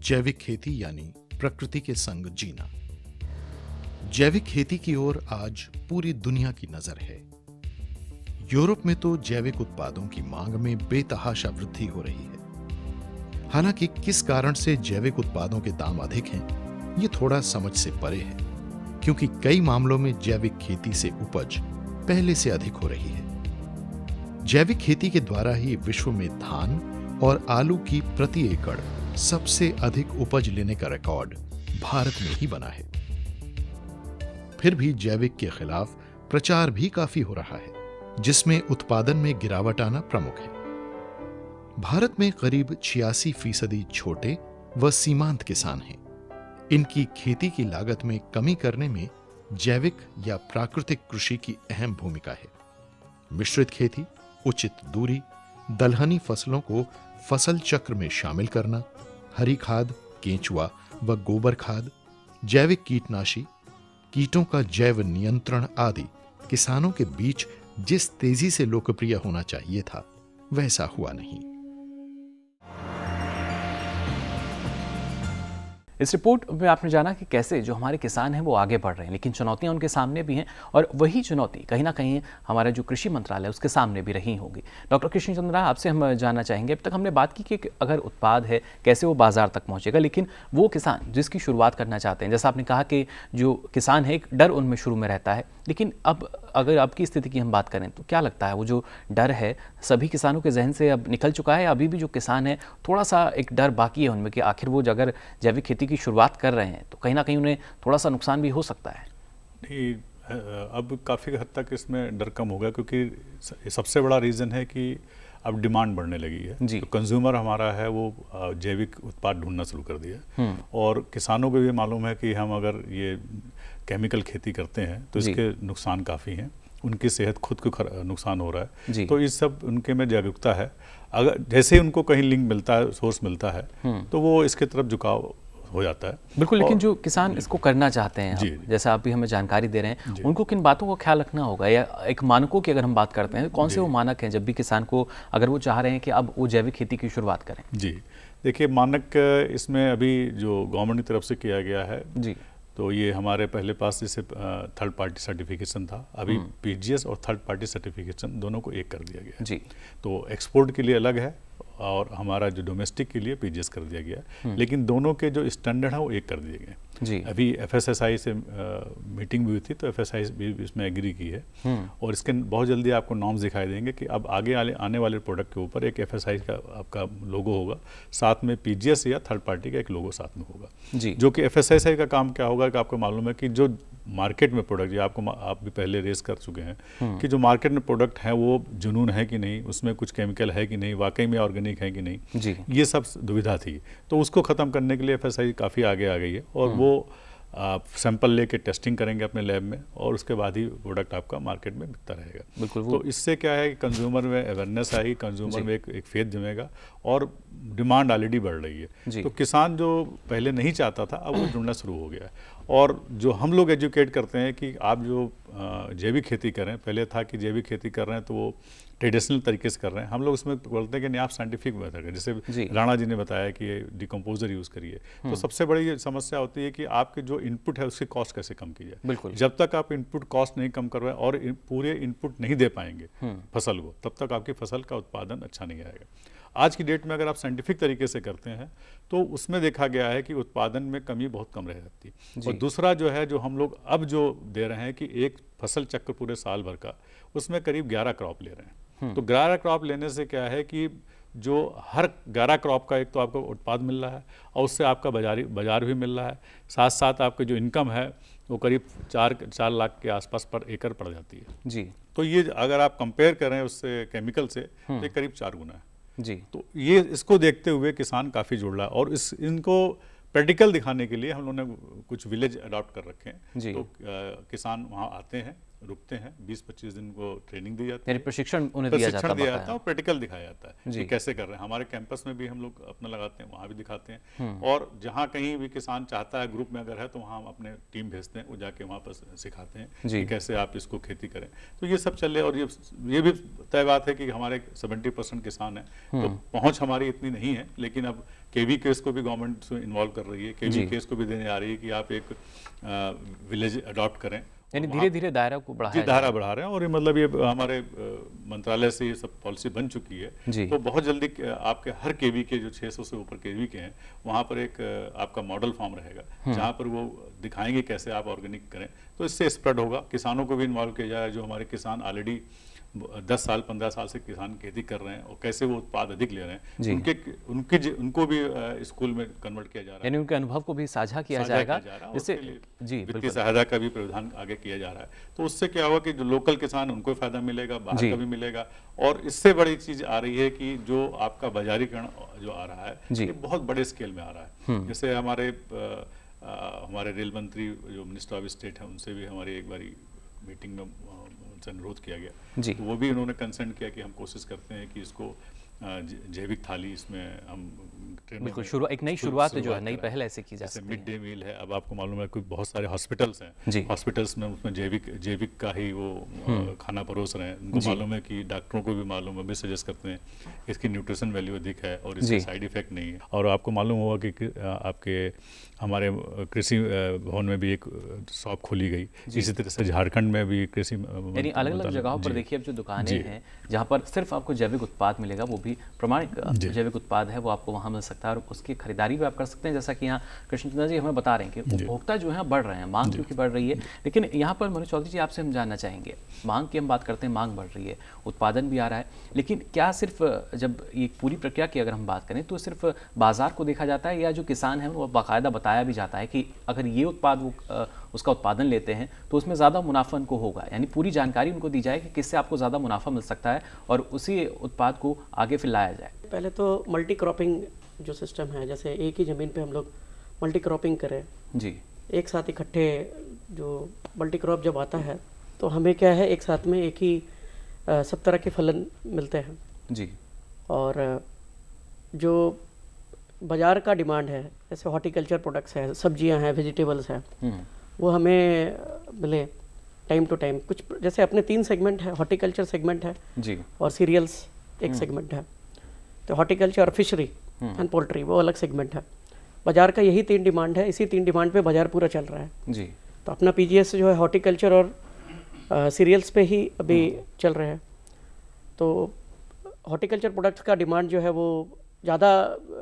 जैविक खेती यानी प्रकृति के संग जीना। जैविक खेती की ओर आज पूरी दुनिया की नजर है। यूरोप में तो जैविक उत्पादों की मांग में बेतहाशा वृद्धि हो रही है। हालांकि किस कारण से जैविक उत्पादों के दाम अधिक हैं, ये थोड़ा समझ से परे है, क्योंकि कई मामलों में जैविक खेती से उपज पहले से अधिक हो रही है। जैविक खेती के द्वारा ही विश्व में धान और आलू की प्रति एकड़ सबसे अधिक उपज लेने का रिकॉर्ड भारत में ही बना है। फिर भी जैविक के खिलाफ प्रचार भी काफी हो रहा है, जिसमें उत्पादन में गिरावट आना प्रमुख है। भारत में करीब 86% छोटे व सीमांत किसान हैं। इनकी खेती की लागत में कमी करने में जैविक या प्राकृतिक कृषि की अहम भूमिका है। मिश्रित खेती, उचित दूरी, दलहनी फसलों को फसल चक्र में शामिल करना, हरी खाद, केंचुआ व गोबर खाद, जैविक कीटनाशी, कीटों का जैव नियंत्रण आदि किसानों के बीच जिस तेजी से लोकप्रिय होना चाहिए था, वैसा हुआ नहीं। इस रिपोर्ट में आपने जाना कि कैसे जो हमारे किसान हैं वो आगे बढ़ रहे हैं, लेकिन चुनौतियां उनके सामने भी हैं और वही चुनौती कहीं ना कहीं हमारा जो कृषि मंत्रालय है उसके सामने भी रही होगी। डॉक्टर कृष्ण चंद्रा, आपसे हम जानना चाहेंगे, अब तक हमने बात की कि अगर उत्पाद है कैसे वो बाजार तक पहुंचेगा, लेकिन वो किसान जिसकी शुरुआत करना चाहते हैं, जैसा आपने कहा कि जो किसान है एक डर उनमें शुरू में रहता है, लेकिन अब अगर अब की स्थिति की हम बात करें तो क्या लगता है वो जो डर है सभी किसानों के जहन से अब निकल चुका है, या अभी भी जो किसान है थोड़ा सा एक डर बाकी है उनमें कि आखिर वो अगर जैविक खेती की शुरुआत कर रहे हैं तो कहीं ना कहीं उन्हें थोड़ा सा नुकसान भी हो सकता है? नहीं, अब काफ़ी हद तक इसमें डर कम हो गया, क्योंकि सबसे बड़ा रीज़न है कि अब डिमांड बढ़ने लगी है। तो कंज्यूमर हमारा है वो जैविक उत्पाद ढूंढना शुरू कर दिया, और किसानों को भी मालूम है कि हम अगर ये केमिकल खेती करते हैं तो इसके नुकसान काफ़ी हैं, उनकी सेहत खुद को नुकसान हो रहा है। तो इस सब उनके में जागरूकता है। अगर जैसे ही उनको कहीं लिंक मिलता है, सोर्स मिलता है, तो वो इसके तरफ झुकाव हो जाता है। बिल्कुल, लेकिन जो किसान इसको करना चाहते हैं, जैसा आप भी हमें जानकारी दे रहे हैं, उनको किन बातों का ख्याल रखना होगा, या एक मानकों की अगर हम बात करते हैं, कौन से वो मानक हैं जब भी किसान को अगर वो चाह रहे हैं कि अब वो जैविक खेती की शुरुआत करें? जी देखिए, मानक इसमें अभी जो गवर्नमेंट की तरफ से किया गया है जी, तो ये हमारे पहले पास जैसे थर्ड पार्टी सर्टिफिकेशन था, अभी पीजीएस और थर्ड पार्टी सर्टिफिकेशन दोनों को एक कर दिया गया जी। तो एक्सपोर्ट के लिए अलग है और हमारा जो डोमेस्टिक के लिए पीजीएस कर दिया गया, लेकिन दोनों के जो स्टैंडर्ड है वो एक कर दिए गए जी। अभी एफएसएसआई से मीटिंग भी हुई थी, तो एफएसआई भी इसमें एग्री की है, और इसके बहुत जल्दी आपको नॉर्म्स दिखाई देंगे कि अब आगे आने वाले प्रोडक्ट के ऊपर एक एफएसआई का आपका लोगो होगा, साथ में पीजीएस या थर्ड पार्टी का एक लोगो साथ में होगा जी। जो कि एफएसएसआई का काम क्या होगा कि आपको मालूम है कि जो मार्केट में प्रोडक्ट, ये आप भी पहले रेस कर चुके हैं कि जो मार्केट में प्रोडक्ट है वो जुनून है कि नहीं, उसमें कुछ केमिकल है कि नहीं, वाकई में ऑर्गेनिक है कि नहीं जी। ये सब दुविधा थी, तो उसको ख़त्म करने के लिए एफएसआई काफ़ी आगे आ गई है, और वो सैंपल लेके टेस्टिंग करेंगे अपने लैब में, और उसके बाद ही प्रोडक्ट आपका मार्केट में बिकता रहेगा। बिल्कुल, तो इससे क्या है कि कंज्यूमर में अवेयरनेस आएगी, कंज्यूमर में एक फेथ जमेगा, और डिमांड ऑलरेडी बढ़ रही है। तो किसान जो पहले नहीं चाहता था, अब वो ढूंढना शुरू हो गया है। और जो हम लोग एजुकेट करते हैं कि आप जो जैविक खेती कर रहे हैं, पहले था कि जैविक खेती कर रहे हैं तो वो ट्रेडिशनल तरीके से कर रहे हैं, हम लोग उसमें बोलते हैं कि नहीं, आप साइंटिफिक मेथड करें, जैसे राणा जी ने बताया कि ये डिकम्पोजर यूज़ करिए। तो सबसे बड़ी समस्या होती है कि आपके जो इनपुट है उसकी कॉस्ट कैसे कम की जाए। बिल्कुल, जब तक आप इनपुट कॉस्ट नहीं कम करवाएं और पूरे इनपुट नहीं दे पाएंगे फसल को, तब तक आपकी फसल का उत्पादन अच्छा नहीं आएगा। आज की डेट में अगर आप साइंटिफिक तरीके से करते हैं तो उसमें देखा गया है कि उत्पादन में कमी बहुत कम रह जाती है। और दूसरा जो है, जो हम लोग अब जो दे रहे हैं कि एक फसल चक्र पूरे साल भर का, उसमें करीब 11 क्रॉप ले रहे हैं। तो 11 क्रॉप लेने से क्या है कि जो हर 11 क्रॉप का एक तो आपको उत्पाद मिल रहा है और उससे आपका बाजार भी मिल रहा है, साथ साथ आपकी जो इनकम है वो करीब 4 लाख के आसपास पर एकड़ पड़ जाती है जी। तो ये अगर आप कंपेयर करें उससे केमिकल से तो ये करीब 4 गुना है जी। तो ये इसको देखते हुए किसान काफ़ी जुड़ रहा है और इनको प्रैक्टिकल दिखाने के लिए हम लोगों ने कुछ विलेज अडॉप्ट कर रखे हैं। तो किसान वहाँ आते हैं, रुकते हैं, 20-25 दिन को ट्रेनिंग दी जाती है, प्रशिक्षण उन्हें दिया जाता है और प्रैक्टिकल दिखाया जाता है कि कैसे कर रहे हैं। हमारे कैंपस में भी हम लोग अपना लगाते हैं, वहाँ भी दिखाते हैं और जहाँ कहीं भी किसान चाहता है ग्रुप में अगर है तो वहाँ हम अपने टीम भेजते हैं, वो जाके वहाँ पर सिखाते हैं कि कैसे आप इसको खेती करें। तो ये सब चल रहे और ये भी तय बात है कि हमारे 70% किसान हैं, तो पहुँच हमारी इतनी नहीं है, लेकिन अब केवी केस को भी गवर्नमेंट इन्वॉल्व कर रही है, केवी केस को भी देने आ रही है कि आप एक विलेज अडॉप्ट करें, यानी धीरे धीरे दायरा को बढ़ा रहे हैं। और ये मतलब ये हमारे मंत्रालय से ये सब पॉलिसी बन चुकी है, तो बहुत जल्दी आपके हर केवी के जो 600 से ऊपर केवी के हैं वहाँ पर एक आपका मॉडल फार्म रहेगा जहाँ पर वो दिखाएंगे कैसे आप ऑर्गेनिक करें। तो इससे स्प्रेड होगा, किसानों को भी इन्वॉल्व किया जाए, जो हमारे किसान ऑलरेडी 10 साल 15 साल से किसान खेती कर रहे हैं और कैसे वो उत्पाद अधिक ले रहे हैं, उनको भी स्कूल में कन्वर्ट किया जा रहा है, यानी उनके अनुभव को भी साझा किया जाएगा। इससे वित्तीय सहायता का भी प्रावधान आगे किया जा रहा है। तो उससे क्या होगा कि जो लोकल किसान उनको फायदा मिलेगा, बाहर का भी मिलेगा। और इससे बड़ी चीज आ रही है कि जो आपका बाजारीकरण जो आ रहा है ये बहुत बड़े स्केल में आ रहा है। जैसे हमारे रेल मंत्री जो मिनिस्टर ऑफ स्टेट है उनसे भी हमारी एक बारी मीटिंग में उनसे अनुरोध किया गया, तो वो भी उन्होंने कंसर्न किया कि हम कोशिश करते हैं कि इसको जैविक थाली इसमें हम बिल्कुल एक नई शुरुआत जो है, नई पहल ऐसे की जा सकती है। मिड डे मील है, अब आपको मालूम है कि बहुत सारे हॉस्पिटल्स हैं, हॉस्पिटल्स में उसमें जैविक का ही वो खाना परोस रहे हैं। उनको मालूम है कि डॉक्टरों को भी मालूम है, भी सजेस्ट करते हैं इसकी न्यूट्रिशन वैल्यू अधिक है और इसका साइड इफेक्ट नहीं है। और आपको मालूम होगा कि आपके हमारे कृषि भवन में भी एक शॉप खोली गई, इसी तरह से झारखंड में भी कृषि यानी अलग अलग जगहों पर देखिए अब जो दुकानें हैं जहाँ पर सिर्फ आपको जैविक उत्पाद मिलेगा, वो भी प्रमाणिक जैविक उत्पाद है, वो आपको वहाँ मिल सकता है और उसकी खरीदारी भी आप कर सकते हैं। जैसा कि यहाँ कृष्णचंद्र जी हमें बता रहे हैं कि उपभोक्ता जो है बढ़ रहे हैं, मांग क्योंकि बढ़ रही है। लेकिन यहाँ पर मनोज चौधरी जी आपसे हम जानना चाहेंगे, मांग की हम बात करते हैं, मांग बढ़ रही है, उत्पादन भी आ रहा है, लेकिन क्या सिर्फ जब ये पूरी प्रक्रिया की अगर हम बात करें तो सिर्फ बाजार को देखा जाता है या जो किसान है वो बाकायदा बताया भी जाता है कि अगर ये उत्पाद वो उसका उत्पादन लेते हैं तो उसमें ज़्यादा मुनाफा उनको होगा, यानी पूरी जानकारी उनको दी जाए कि किससे आपको ज़्यादा मुनाफा मिल सकता है और उसी उत्पाद को आगे फिर लाया जाए। पहले तो मल्टी क्रॉपिंग जो सिस्टम है, जैसे एक ही ज़मीन पे हम लोग मल्टी क्रॉपिंग करें जी, एक साथ इकट्ठे जो मल्टी क्रॉप जब आता है तो हमें क्या है एक साथ में एक ही सब तरह के फलन मिलते हैं जी। और जो बाज़ार का डिमांड है, जैसे हॉर्टिकल्चर प्रोडक्ट्स है, सब्जियां हैं, वेजिटेबल्स हैं, वो हमें मिले टाइम टू टाइम। कुछ जैसे अपने 3 सेगमेंट है, हॉर्टिकल्चर सेगमेंट है जी और सीरियल्स एक सेगमेंट है, तो हॉर्टिकल्चर और फिशरी एंड पोल्ट्री वो अलग सेगमेंट है। बाज़ार का यही 3 डिमांड है, इसी 3 डिमांड पे बाज़ार पूरा चल रहा है जी। तो अपना पीजीएस जो है हॉर्टिकल्चर और सीरियल्स पे ही अभी चल रहे हैं। तो हॉर्टिकल्चर प्रोडक्ट्स का डिमांड जो है वो ज़्यादा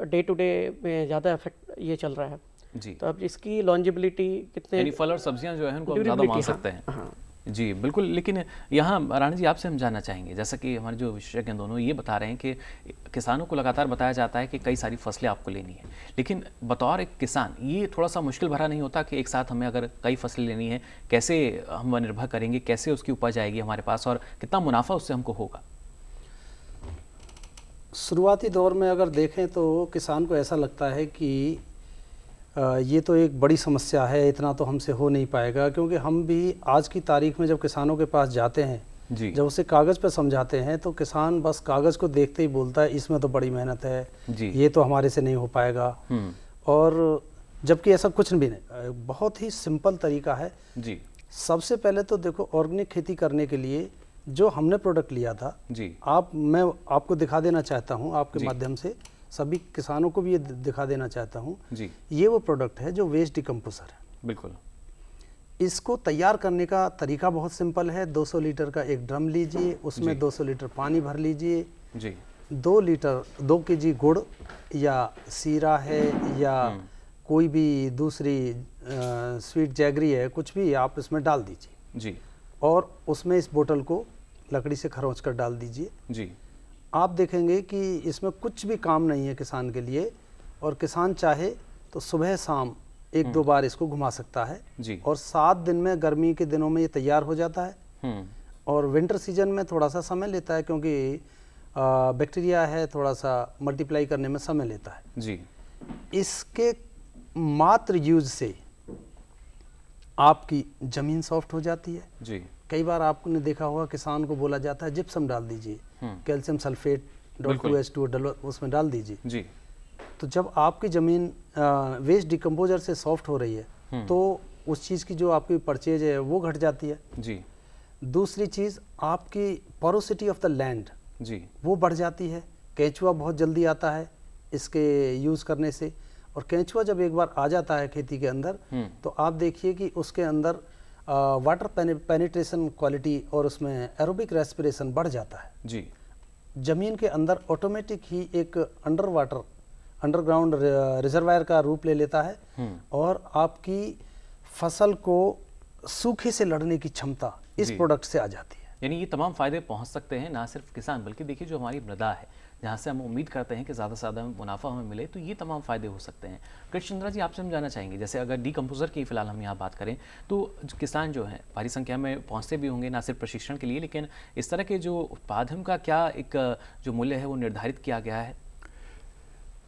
डे टू डे में ज़्यादा इफेक्ट ये चल रहा है जी। तो अब इसकी लॉन्जिबिलिटी कितने, यानी फल और सब्जियां जो है उनको ज़्यादा मांग सकते हैं जी बिल्कुल। लेकिन यहाँ राणा जी आपसे हम जानना चाहेंगे, जैसा कि हमारे जो विशेषज्ञ दोनों ये बता रहे हैं कि किसानों को लगातार बताया जाता है कि कई सारी फसलें आपको लेनी है, लेकिन बतौर एक किसान ये थोड़ा सा मुश्किल भरा नहीं होता कि एक साथ हमें अगर कई फसलें लेनी है, कैसे हम निर्भर करेंगे, कैसे उसकी उपज आएगी हमारे पास और कितना मुनाफा उससे हमको होगा? शुरुआती दौर में अगर देखें तो किसान को ऐसा लगता है कि ये तो एक बड़ी समस्या है, इतना तो हमसे हो नहीं पाएगा, क्योंकि हम भी आज की तारीख में जब किसानों के पास जाते हैं जी, जब उसे कागज़ पर समझाते हैं तो किसान बस कागज़ को देखते ही बोलता है इसमें तो बड़ी मेहनत है जी, ये तो हमारे से नहीं हो पाएगा। और जबकि ऐसा कुछ भी नहीं, बहुत ही सिंपल तरीका है जी। सबसे पहले तो देखो, ऑर्गेनिक खेती करने के लिए जो हमने प्रोडक्ट लिया था जी, मैं आपको दिखा देना चाहता हूँ, आपके माध्यम से सभी किसानों को भी ये दिखा देना चाहता हूँ जी। ये वो प्रोडक्ट है जो वेस्ट डिकम्पोजर है। बिल्कुल। इसको तैयार करने का तरीका बहुत सिंपल है। 200 लीटर का एक ड्रम लीजिए, उसमें 200 लीटर पानी भर लीजिए जी। 2 केजी गुड़ या सीरा है या कोई भी दूसरी स्वीट जैगरी है, कुछ भी आप इसमें डाल दीजिए जी। और उसमें इस बोतल को लकड़ी से खरोंच कर डाल दीजिए जी। आप देखेंगे कि इसमें कुछ भी काम नहीं है किसान के लिए, और किसान चाहे तो सुबह शाम 1-2 बार इसको घुमा सकता है जी। और 7 दिन में, गर्मी के दिनों में ये तैयार हो जाता है। और विंटर सीजन में थोड़ा सा समय लेता है, क्योंकि बैक्टीरिया है, थोड़ा सा मल्टीप्लाई करने में समय लेता है जी। इसके मात्र यूज से आपकी ज़मीन सॉफ्ट हो जाती है जी। कई बार आपने देखा होगा किसान को बोला जाता है जिप्सम डाल दीजिए, कैल्शियम सल्फेट .2H2 उसमें डाल दीजिए जी। तो जब आपकी ज़मीन वेस्ट डिकम्पोजर से सॉफ्ट हो रही है तो उस चीज़ की जो आपकी परचेज है वो घट जाती है जी। दूसरी चीज़, आपकी पोरोसिटी ऑफ द लैंड जी वो बढ़ जाती है। केंचुआ बहुत जल्दी आता है इसके यूज़ करने से, और केंचुआ जब एक बार आ जाता है खेती के अंदर तो आप देखिए कि उसके अंदर वाटर पेनिट्रेशन क्वालिटी और उसमें एरोबिक रेस्पिरेशन बढ़ जाता है जी। ज़मीन के अंदर ऑटोमेटिक ही एक अंडरग्राउंड रिजर्वायर का रूप ले लेता है और आपकी फसल को सूखे से लड़ने की क्षमता इस प्रोडक्ट से आ जाती है। यानी ये तमाम फायदे पहुंच सकते हैं ना सिर्फ किसान, बल्कि देखिए जो हमारी मृदा है जहाँ से हम उम्मीद करते हैं कि ज़्यादा से ज़्यादा मुनाफा हमें मिले, तो ये तमाम फ़ायदे हो सकते हैं। कृष्ण जी, आपसे हम जानना चाहेंगे, जैसे अगर डीकम्पोज़र की फ़िलहाल हम यहाँ बात करें तो किसान जो हैं भारी संख्या में पहुँचते भी होंगे, ना सिर्फ प्रशिक्षण के लिए, लेकिन इस तरह के जो उत्पाद हैं उनका क्या एक जो मूल्य है वो निर्धारित किया गया है?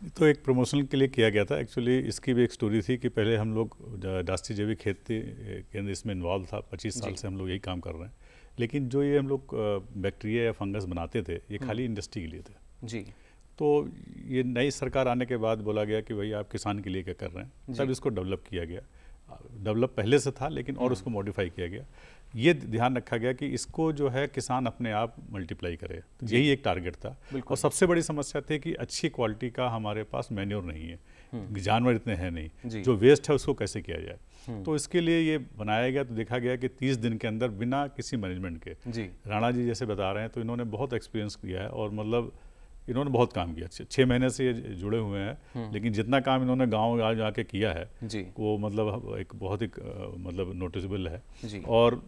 तो एक प्रमोशन के लिए किया गया था। एक्चुअली इसकी भी एक स्टोरी थी कि पहले हम लोग राष्ट्रीय जैविक खेती केंद्र इसमें इन्वॉल्व था, 25 साल से हम लोग यही काम कर रहे हैं। लेकिन जो ये हम लोग बैक्टीरिया या फंगस बनाते थे ये खाली इंडस्ट्री के लिए थे जी। तो ये नई सरकार आने के बाद बोला गया कि भाई आप किसान के लिए क्या कर रहे हैं, तब इसको डेवलप किया गया। डेवलप पहले से था लेकिन और उसको मॉडिफाई किया गया। ये ध्यान रखा गया कि इसको जो है किसान अपने आप मल्टीप्लाई करे, तो यही एक टारगेट था। और सबसे बड़ी समस्या थी कि अच्छी क्वालिटी का हमारे पास मैन्योर नहीं है, जानवर इतने हैं नहीं, जो वेस्ट है उसको कैसे किया जाए। तो इसके लिए ये बनाया गया। तो देखा गया कि 30 दिन के अंदर बिना किसी मैनेजमेंट के जी। राणा जी जैसे बता रहे हैं तो इन्होंने बहुत एक्सपीरियंस किया है और मतलब इन्होंने बहुत काम किया। 6 महीने से ये जुड़े हुए हैं, लेकिन जितना काम इन्होंने गांव जाके किया है जी। वो मतलब एक बहुत ही मतलब नोटिसेबल है जी। और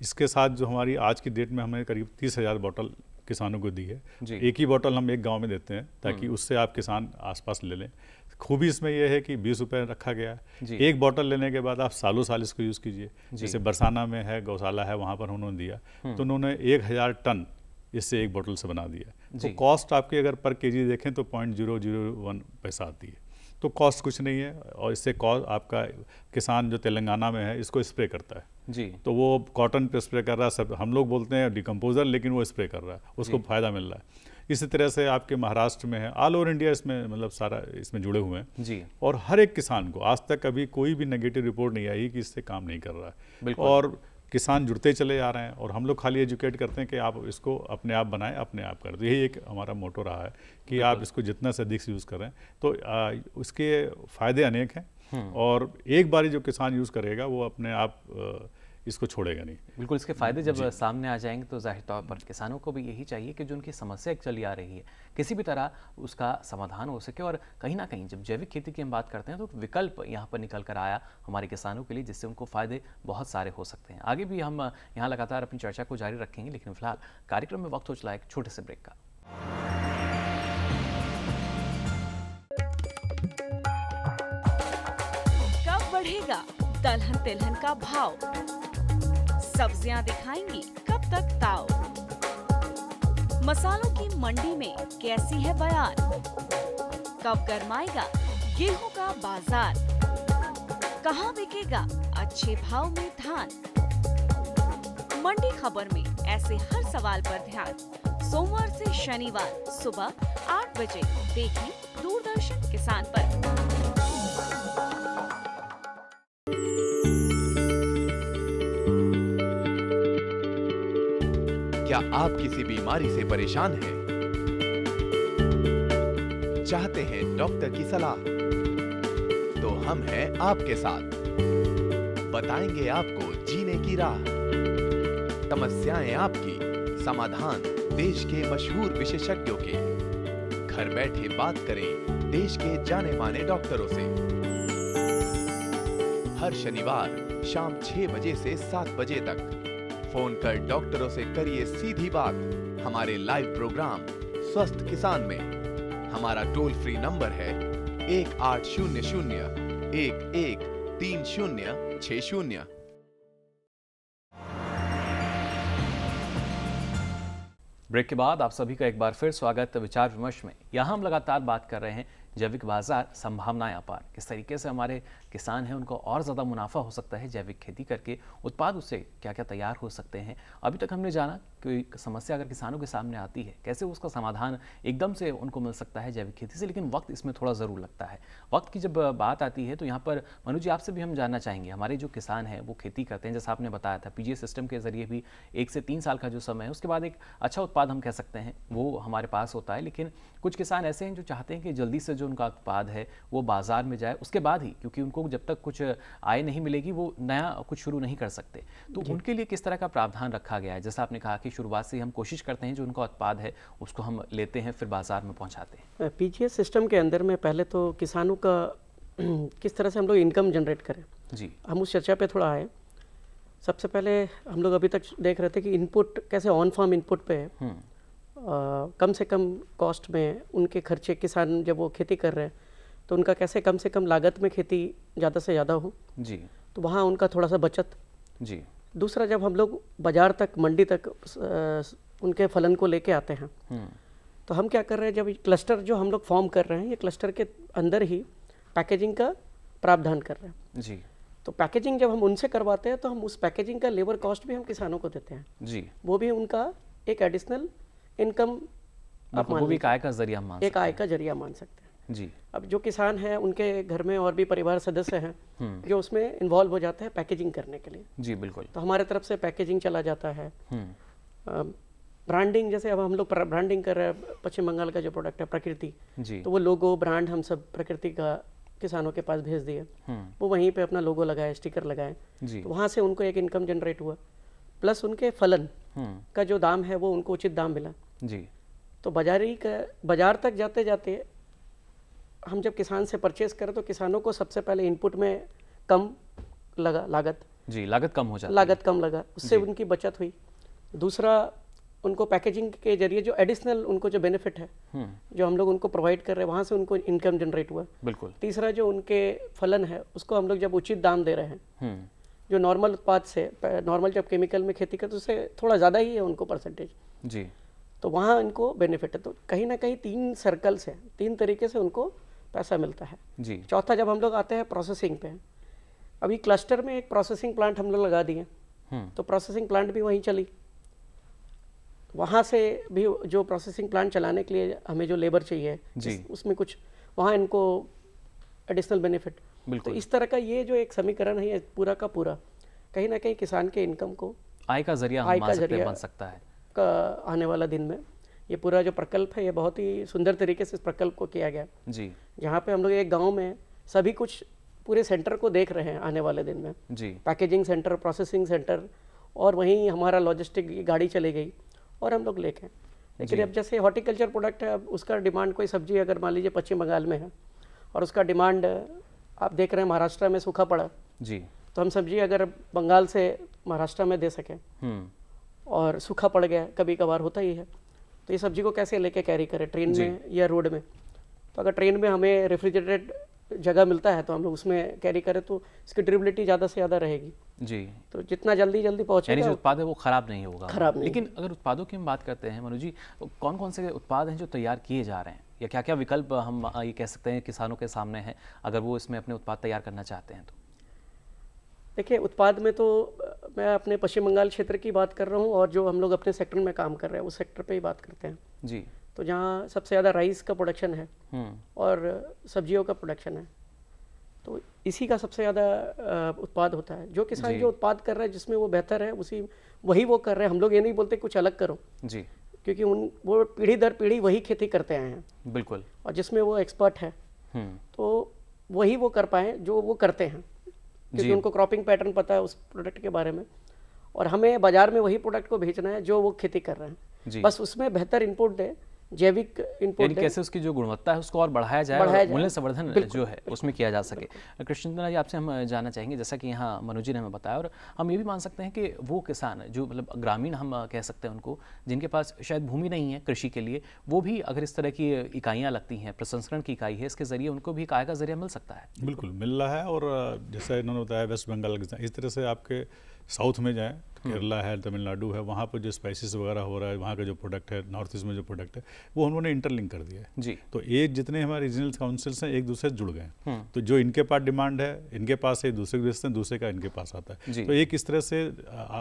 इसके साथ जो हमारी आज की डेट में हमने करीब 30,000 बोतल किसानों को दी है। एक ही बोतल हम एक गांव में देते हैं ताकि उससे आप किसान आसपास ले लें। खूबी इसमें यह है कि 20 रुपये रखा गया है। एक बोतल लेने के बाद आप सालों साल इसको यूज़ कीजिए। जैसे बरसाना में है, गौशाला है, वहाँ पर उन्होंने दिया तो उन्होंने 1000 टन इससे एक बोतल से बना दिया। तो कॉस्ट आपकी अगर पर केजी देखें तो 0.001 पैसा आती है। तो कॉस्ट कुछ नहीं है। और इससे कॉस्ट आपका किसान जो तेलंगाना में है इसको स्प्रे करता है जी। तो वो कॉटन पे स्प्रे कर रहा है, सब हम लोग बोलते हैं डिकम्पोजर, लेकिन वो स्प्रे कर रहा है, उसको फ़ायदा मिल रहा है। इसी तरह से आपके महाराष्ट्र में है, ऑल ओवर इंडिया इसमें मतलब सारा इसमें जुड़े हुए हैं जी। और हर एक किसान को आज तक कभी कोई भी नेगेटिव रिपोर्ट नहीं आई कि इससे काम नहीं कर रहा है। और किसान जुड़ते चले जा रहे हैं और हम लोग खाली एजुकेट करते हैं कि आप इसको अपने आप बनाएं, अपने आप करें। तो यही एक हमारा मोटो रहा है कि आप इसको जितना से अधिक से यूज़ करें। तो उसके फ़ायदे अनेक हैं और एक बारी जो किसान यूज़ करेगा वो अपने आप इसको छोड़ेगा नहीं। बिल्कुल, इसके फ़ायदे जब सामने आ जाएंगे तो जाहिर तौर पर किसानों को भी यही चाहिए कि जो उनकी समस्या चली आ रही है किसी भी तरह उसका समाधान हो सके। और कहीं ना कहीं जब जैविक खेती की हम बात करते हैं तो विकल्प यहाँ पर निकल कर आया हमारे किसानों के लिए, जिससे उनको फ़ायदे बहुत सारे हो सकते हैं। आगे भी हम यहाँ लगातार अपनी चर्चा को जारी रखेंगे, लेकिन फिलहाल कार्यक्रम में वक्त हो चला एक छोटे से ब्रेक का। कब बढ़ेगा दलहन तिलहन का भाव? सब्जियां दिखाएंगी कब तक ताव? मसालों की मंडी में कैसी है बयार? कब गरमाएगा गेहूं का बाजार? कहां बिकेगा अच्छे भाव में धान? मंडी खबर में ऐसे हर सवाल पर ध्यान। सोमवार से शनिवार सुबह 8 बजे देखें दूरदर्शन किसान पर। क्या आप किसी बीमारी से परेशान हैं? चाहते हैं डॉक्टर की सलाह? तो हम हैं आपके साथ, बताएंगे आपको जीने की राह। समस्याएं आपकी, समाधान देश के मशहूर विशेषज्ञों के। घर बैठे बात करें देश के जाने माने डॉक्टरों से। हर शनिवार शाम 6 बजे से 7 बजे तक फोन कर डॉक्टरों से करिए सीधी बात। हमारे लाइव प्रोग्राम स्वस्थ किसान में। हमारा टोल फ्री नंबर है 1800-113060। ब्रेक के बाद आप सभी का एक बार फिर स्वागत विचार विमर्श में। यहाँ हम लगातार बात कर रहे हैं जैविक बाजार, संभावनाएं अपार। किस तरीके से हमारे किसान हैं उनको और ज़्यादा मुनाफा हो सकता है जैविक खेती करके, उत्पाद उससे क्या क्या तैयार हो सकते हैं। अभी तक हमने जाना कि समस्या अगर किसानों के सामने आती है कैसे उसका समाधान एकदम से उनको मिल सकता है जैविक खेती से, लेकिन वक्त इसमें थोड़ा ज़रूर लगता है। वक्त की जब बात आती है तो यहाँ पर मनु जी आपसे भी हम जानना चाहेंगे, हमारे जो किसान हैं वो खेती करते हैं, जैसा आपने बताया था पीजीए सिस्टम के जरिए भी 1 से 3 साल का जो समय है उसके बाद एक अच्छा उत्पाद हम कह सकते हैं वो हमारे पास होता है। लेकिन कुछ किसान ऐसे हैं जो चाहते हैं कि जल्दी से जो उनका उत्पाद है वो बाजार में जाए, उसके बाद ही, क्योंकि उनको जब तक कुछ आय नहीं मिलेगी वो नया कुछ शुरू नहीं कर सकते। तो उनके लिए किस तरह का प्रावधान रखा गया है? जैसा आपने कहा कि शुरुआत से हम कोशिश करते हैं जो उनका उत्पाद है उसको हम लेते हैं फिर बाजार में पहुंचाते हैं। पीजीए सिस्टम के अंदर में पहले तो किसानों का किस तरह से हम लोग इनकम जनरेट करें जी, हम उस चर्चा पे थोड़ा आए। सबसे पहले हम लोग अभी तक देख रहे थे कि इनपुट कैसे ऑन फार्म इनपुट पे कम से कम कॉस्ट में उनके खर्चे, किसान जब वो खेती कर रहे हैं तो उनका कैसे कम से कम लागत में खेती ज़्यादा से ज़्यादा हो जी, तो वहाँ उनका थोड़ा सा बचत जी। दूसरा, जब हम लोग बाजार तक, मंडी तक उनके फलन को लेके आते हैं तो हम क्या कर रहे हैं, जब क्लस्टर जो हम लोग फॉर्म कर रहे हैं ये क्लस्टर के अंदर ही पैकेजिंग का प्रावधान कर रहे हैं जी। तो पैकेजिंग जब हम उनसे करवाते हैं तो हम उस पैकेजिंग का लेबर कॉस्ट भी हम किसानों को देते हैं जी, वो भी उनका एक एडिशनल इनकम, वो भी एक आय का जरिया मान सकते हैं, एक आय का जरिया मान सकते हैं जी। अब जो किसान हैं उनके घर में और भी परिवार सदस्य हैं जो उसमें इन्वॉल्व हो जाते हैं पैकेजिंग करने के लिए जी, बिल्कुल। तो हमारे तरफ से पैकेजिंग चला जाता है। ब्रांडिंग, जैसे अब हम लोग ब्रांडिंग कर रहे हैं पश्चिम बंगाल का जो प्रोडक्ट है प्रकृति जी, तो वो लोगो ब्रांड हम सब प्रकृति का किसानों के पास भेज दिए, वो वहीं पे अपना लोगो लगाए, स्टिकर लगाए जी, तो वहाँ से उनको एक इनकम जनरेट हुआ, प्लस उनके फलन का जो दाम है वो उनको उचित दाम मिला जी। तो बाजार तक जाते जाते हम जब किसान से परचेज करें तो किसानों को सबसे पहले इनपुट में कम लगा, लागत जी, लागत कम हो जाती है, लागत कम लगा, उससे उनकी बचत हुई। दूसरा, उनको पैकेजिंग के जरिए जो एडिशनल उनको जो बेनिफिट है जो हम लोग उनको प्रोवाइड कर रहे हैं वहाँ से उनको इनकम जनरेट हुआ बिल्कुल। तीसरा, जो उनके फलन है उसको हम लोग जब उचित दाम दे रहे हैं, जो नॉर्मल उत्पाद से, नॉर्मल जब केमिकल में खेती करते उससे थोड़ा ज़्यादा ही है उनको परसेंटेज जी, तो वहाँ इनको बेनिफिट है। तो कहीं ना कहीं 3 सर्कल से, 3 तरीके से उनको पैसा मिलता है जी। चौथा, जब हम लोग आते हैं प्रोसेसिंग पे, अभी क्लस्टर में एक प्रोसेसिंग प्लांट हम लोग लगा दिए, तो प्रोसेसिंग प्लांट भी वहीं चली, वहाँ से भी जो प्रोसेसिंग प्लांट चलाने के लिए हमें जो लेबर चाहिए जी, उसमें कुछ वहाँ इनको एडिशनल बेनिफिट। तो इस तरह का ये जो एक समीकरण है ये पूरा का पूरा कहीं ना कहीं किसान के इनकम को, आय का जरिया बन सकता है आने वाला दिन में। ये पूरा जो प्रकल्प है ये बहुत ही सुंदर तरीके से इस प्रकल्प को किया गया जी, जहाँ पे हम लोग एक गांव में सभी कुछ पूरे सेंटर को देख रहे हैं आने वाले दिन में जी, पैकेजिंग सेंटर, प्रोसेसिंग सेंटर, और वहीं हमारा लॉजिस्टिक गाड़ी चली गई और हम लोग लेके। लेकिन अब जैसे हॉर्टिकल्चर प्रोडक्ट है, अब उसका डिमांड, कोई सब्जी अगर मान लीजिए पश्चिम बंगाल में है और उसका डिमांड आप देख रहे हैं महाराष्ट्र में सूखा पड़ा जी, तो हम सब्जी अगर बंगाल से महाराष्ट्र में दे सकें और सूखा पड़ गया, कभी कभार होता ही है, तो ये सब्जी को कैसे लेके कैरी करें, ट्रेन में या रोड में। तो अगर ट्रेन में हमें रेफ्रिजरेटेड जगह मिलता है तो हम लोग उसमें कैरी करें तो इसकी ड्यूरेबिलिटी ज़्यादा से ज़्यादा रहेगी जी, तो जितना जल्दी पहुँचेगा, जो उत्पाद है वो ख़राब नहीं होगा, ख़राब नहीं। लेकिन अगर उत्पादों की हम बात करते हैं मनु जी, कौन कौन से उत्पाद हैं जो तैयार किए जा रहे हैं, या क्या क्या विकल्प हम ये कह सकते हैं किसानों के सामने हैं अगर वो इसमें अपने उत्पाद तैयार करना चाहते हैं? तो देखिए, उत्पाद में तो मैं अपने पश्चिम बंगाल क्षेत्र की बात कर रहा हूँ और जो हम लोग अपने सेक्टर में काम कर रहे हैं उस सेक्टर पे ही बात करते हैं जी। तो जहाँ सबसे ज़्यादा राइस का प्रोडक्शन है और सब्जियों का प्रोडक्शन है, तो इसी का सबसे ज़्यादा उत्पाद होता है। जो किसान जो उत्पाद कर रहा है जिसमें वो बेहतर है वही वो कर रहे हैं। हम लोग ये नहीं बोलते कुछ अलग करो जी, क्योंकि वो पीढ़ी दर पीढ़ी वही खेती करते आए हैं बिल्कुल, और जिसमें वो एक्सपर्ट है तो वही वो कर पाए जो वो करते हैं, क्योंकि उनको क्रॉपिंग पैटर्न पता है उस प्रोडक्ट के बारे में, और हमें बाजार में वही प्रोडक्ट को भेजना है जो वो खेती कर रहे हैं। बस उसमें बेहतर इनपुट दे जैविक इनपुट कैसे उसकी जो गुणवत्ता है उसको और बढ़ाया जाए, मूल्य संवर्धन जो है उसमें किया जा सके। कृष्णचंद्र जी, आपसे हम जानना चाहेंगे, जैसा कि यहाँ मनोज जी ने हमें बताया, और हम ये भी मान सकते हैं कि वो किसान जो मतलब ग्रामीण हम कह सकते हैं उनको, जिनके पास शायद भूमि नहीं है कृषि के लिए, वो भी अगर इस तरह की इकाइयाँ लगती हैं, प्रसंस्करण की इकाई है, इसके जरिए उनको भी एक आय का जरिया मिल सकता है। बिल्कुल मिल रहा है। और जैसा इन्होंने बताया वेस्ट बंगाल, इस तरह से आपके साउथ में जाएँ, केरला है, तमिलनाडु है, वहाँ पर जो स्पाइसेस वगैरह हो रहा है, वहाँ का जो प्रोडक्ट है, नॉर्थ ईस्ट में जो प्रोडक्ट है, वो उन्होंने इंटरलिंक कर दिया है जी। तो एक जितने हमारे रीजनल काउंसिल्स हैं एक दूसरे से जुड़ गए, तो जो इनके पास डिमांड है इनके पास है, दूसरे को भेजते हैं, दूसरे का इनके पास आता है, तो एक इस तरह से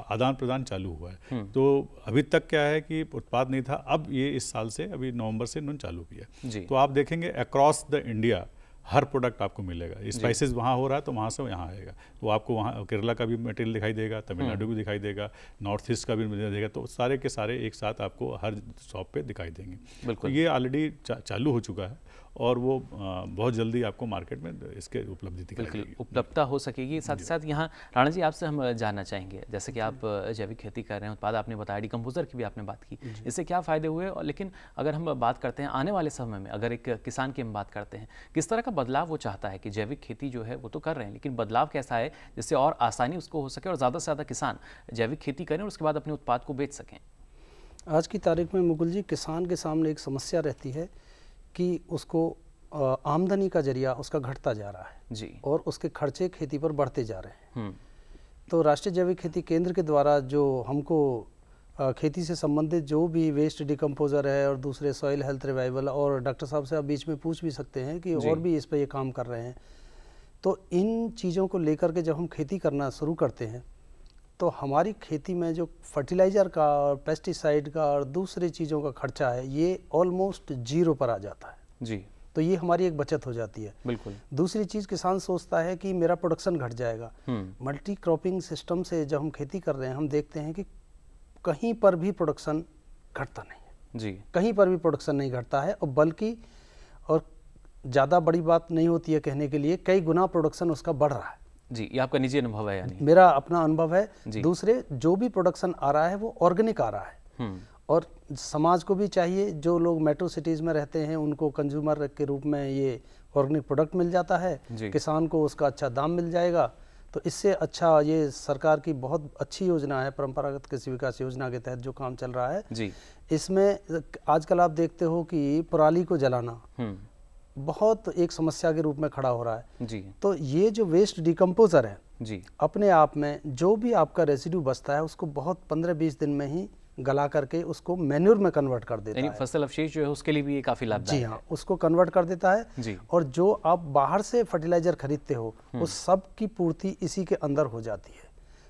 आदान प्रदान चालू हुआ है। तो अभी तक क्या है कि उत्पाद नहीं था, अब ये इस साल से, अभी नवंबर से इन्होंने चालू किया, तो आप देखेंगे across the India her product आपको मिलेगा। स्पाइसेस वहाँ हो रहा है तो वहाँ से यहाँ आएगा, तो आपको वहाँ केरला का भी मटेरियल दिखाई देगा, तमिलनाडु भी दिखाई देगा, नॉर्थ ईस्ट का भी मटेरियल देगा, तो सारे के सारे एक साथ आपको हर शॉप पे दिखाई देंगे। बिल्कुल। तो ये ऑलरेडी चालू हो चुका है और वो बहुत जल्दी आपको मार्केट में इसके उपलब्धि दिखाई देगी, उपलब्धता हो सकेगी। साथ ही साथ यहाँ राणा जी आपसे हम जानना चाहेंगे, जैसे कि आप जैविक खेती कर रहे हैं, उत्पाद आपने बताया, डिकम्पोजर की भी आपने बात की, इससे क्या फ़ायदे हुए, और लेकिन अगर हम बात करते हैं आने वाले समय में, अगर एक किसान की हम बात करते हैं, किस तरह का बदलाव वो चाहता है कि जैविक खेती जो है वो तो कर रहे हैं, लेकिन बदलाव कैसा है जिससे और आसानी उसको हो सके और ज़्यादा से ज़्यादा किसान जैविक खेती करें और उसके बाद अपने उत्पाद को बेच सकें। आज की तारीख में मुकुल जी, किसान के सामने एक समस्या रहती है कि उसको आमदनी का जरिया उसका घटता जा रहा है जी, और उसके खर्चे खेती पर बढ़ते जा रहे हैं। तो राष्ट्रीय जैविक खेती केंद्र के द्वारा जो हमको खेती से संबंधित जो भी वेस्ट डिकम्पोजर है और दूसरे सॉइल हेल्थ रिवाइवल, और डॉक्टर साहब से आप बीच में पूछ भी सकते हैं कि और भी इस पर ये काम कर रहे हैं, तो इन चीज़ों को लेकर के जब हम खेती करना शुरू करते हैं तो हमारी खेती में जो फर्टिलाइज़र का और पेस्टिसाइड का और दूसरी चीज़ों का खर्चा है ये ऑलमोस्ट जीरो पर आ जाता है जी। तो ये हमारी एक बचत हो जाती है। बिल्कुल। दूसरी चीज़, किसान सोचता है कि मेरा प्रोडक्शन घट जाएगा। मल्टी क्रॉपिंग सिस्टम से जब हम खेती कर रहे हैं हम देखते हैं कि कहीं पर भी प्रोडक्शन घटता नहीं है जी, कहीं पर भी प्रोडक्शन नहीं घटता है, और बल्कि और ज़्यादा बड़ी बात नहीं होती है कहने के लिए, कई गुना प्रोडक्शन उसका बढ़ रहा है जी। ये आपका निजी अनुभव है? यानी मेरा अपना अनुभव है। दूसरे जो भी प्रोडक्शन आ रहा है वो ऑर्गेनिक आ रहा है, और समाज को भी चाहिए, जो लोग मेट्रो सिटीज़ में रहते हैं उनको कंज्यूमर के रूप में ये ऑर्गेनिक प्रोडक्ट मिल जाता है, किसान को उसका अच्छा दाम मिल जाएगा, तो इससे अच्छा ये सरकार की बहुत अच्छी योजना है, परंपरागत कृषि विकास योजना के तहत जो काम चल रहा है जी। इसमें आजकल आप देखते हो कि पराली को जलाना बहुत एक समस्या के रूप में खड़ा हो रहा है जी। तो ये जो वेस्ट डिकम्पोजर है जी, अपने आप में जो भी आपका रेसिड्यू बचता है उसको बहुत 15-20 दिन में ही गला करके उसको मैन्योर में कन्वर्ट कर देता है। फसल अवशेष जो है उसके लिए भी ये काफी लाभदायक है। जी हाँ, उसको कन्वर्ट कर देता है जी। और जो आप बाहर से फर्टिलाइजर खरीदते हो उस सब की पूर्ति इसी के अंदर हो जाती है,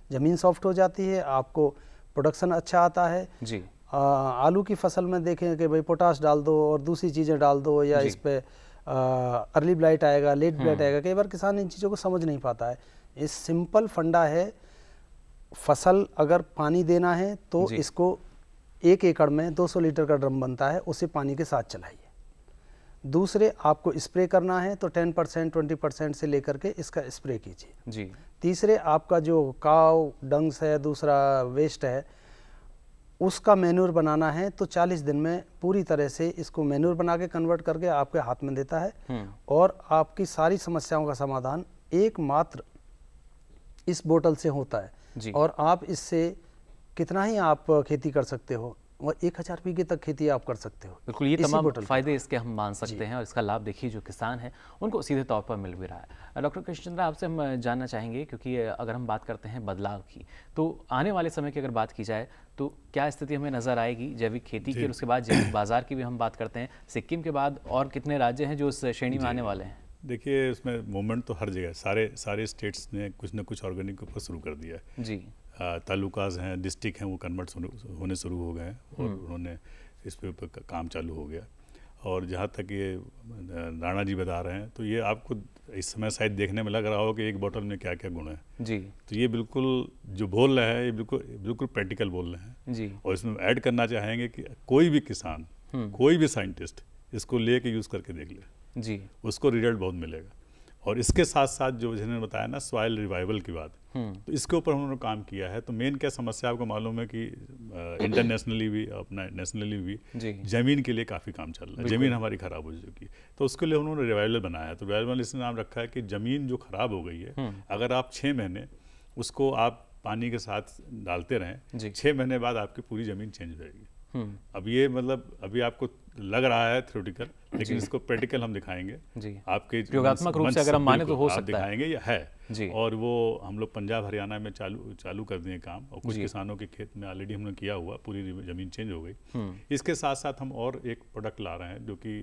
जमीन सॉफ्ट हो जाती है, आपको प्रोडक्शन अच्छा आता है जी। आलू की फसल में देखें कि भाई पोटाश डाल दो और दूसरी चीज़ें डाल दो, या इस पे अर्ली ब्लाइट आएगा, लेट ब्लाइट आएगा, कई बार किसान इन चीज़ों को समझ नहीं पाता है। इस सिंपल फंडा है, फसल अगर पानी देना है तो इसको 1 एकड़ में 200 लीटर का ड्रम बनता है, उसे पानी के साथ चलाइए। दूसरे, आपको स्प्रे करना है तो 10% 20% से लेकर के इसका स्प्रे कीजिए जी। तीसरे, आपका जो काव डंग्स है, दूसरा वेस्ट है, उसका मैन्योर बनाना है तो 40 दिन में पूरी तरह से इसको मैन्योर बना के कन्वर्ट करके आपके हाथ में देता है, और आपकी सारी समस्याओं का समाधान एकमात्र इस बोतल से होता है जी। और आप इससे कितना ही आप खेती कर सकते हो, और 1000 बीघे तक खेती आप कर सकते हो। बिल्कुल, ये तमाम फायदे इसके हम मान सकते हैं, और इसका लाभ देखिए जो किसान है उनको सीधे तौर पर मिल भी रहा है। डॉक्टर कृष्णचंद्र, आपसे हम जानना चाहेंगे, क्योंकि अगर हम बात करते हैं बदलाव की, तो आने वाले समय की अगर बात की जाए तो क्या स्थिति हमें नज़र आएगी जैविक खेती की, और उसके बाद जैविक बाजार की भी हम बात करते हैं, सिक्किम के बाद और कितने राज्य हैं जो इस श्रेणी में आने वाले हैं? देखिए, इसमें मूवमेंट तो हर जगह, सारे स्टेट्स ने कुछ ना कुछ ऑर्गेनिक के ऊपर शुरू कर दिया है जी। तालुकाज हैं, डिस्ट्रिक्ट हैं, वो कन्वर्ट होने शुरू हो गए हैं, और उन्होंने इस पे काम चालू हो गया। और जहाँ तक ये राणा जी बता रहे हैं, तो ये आपको इस समय शायद देखने में लग रहा हो कि एक बोतल में क्या क्या गुण है जी। तो ये बिल्कुल जो बोल रहे हैं ये बिल्कुल प्रैक्टिकल बोल रहे हैं जी। और इसमें ऐड करना चाहेंगे कि कोई भी किसान, कोई भी साइंटिस्ट इसको ले के यूज़ करके देख ले जी, उसको रिजल्ट बहुत मिलेगा। और इसके साथ साथ जो जिन्होंने बताया ना सॉइल रिवाइवल की बात, तो इसके ऊपर उन्होंने काम किया है। तो मेन क्या समस्या आपको मालूम है कि इंटरनेशनली भी अपना नेशनली भी ज़मीन के लिए काफ़ी काम चल रहा है, ज़मीन हमारी ख़राब हो चुकी है, तो उसके लिए उन्होंने रिवाइवल बनाया। तो रिवाइवल इसने नाम रखा है कि ज़मीन जो ख़राब हो गई है, अगर आप 6 महीने उसको आप पानी के साथ डालते रहें, 6 महीने बाद आपकी पूरी ज़मीन चेंज हो जाएगी। अब ये मतलब अभी आपको लग रहा है थ्योरेटिकल, लेकिन इसको प्रैक्टिकल हम दिखाएंगे जी। आपके योगात्मक रूप से अगर हम माने तो हो सकता है, दिखाएंगे ये है जी। और वो हम लोग पंजाब हरियाणा में चालू कर दिए काम, और कुछ किसानों के खेत में ऑलरेडी हमने किया हुआ, पूरी ज़मीन चेंज हो गई। इसके साथ साथ हम और एक प्रोडक्ट ला रहे हैं जो कि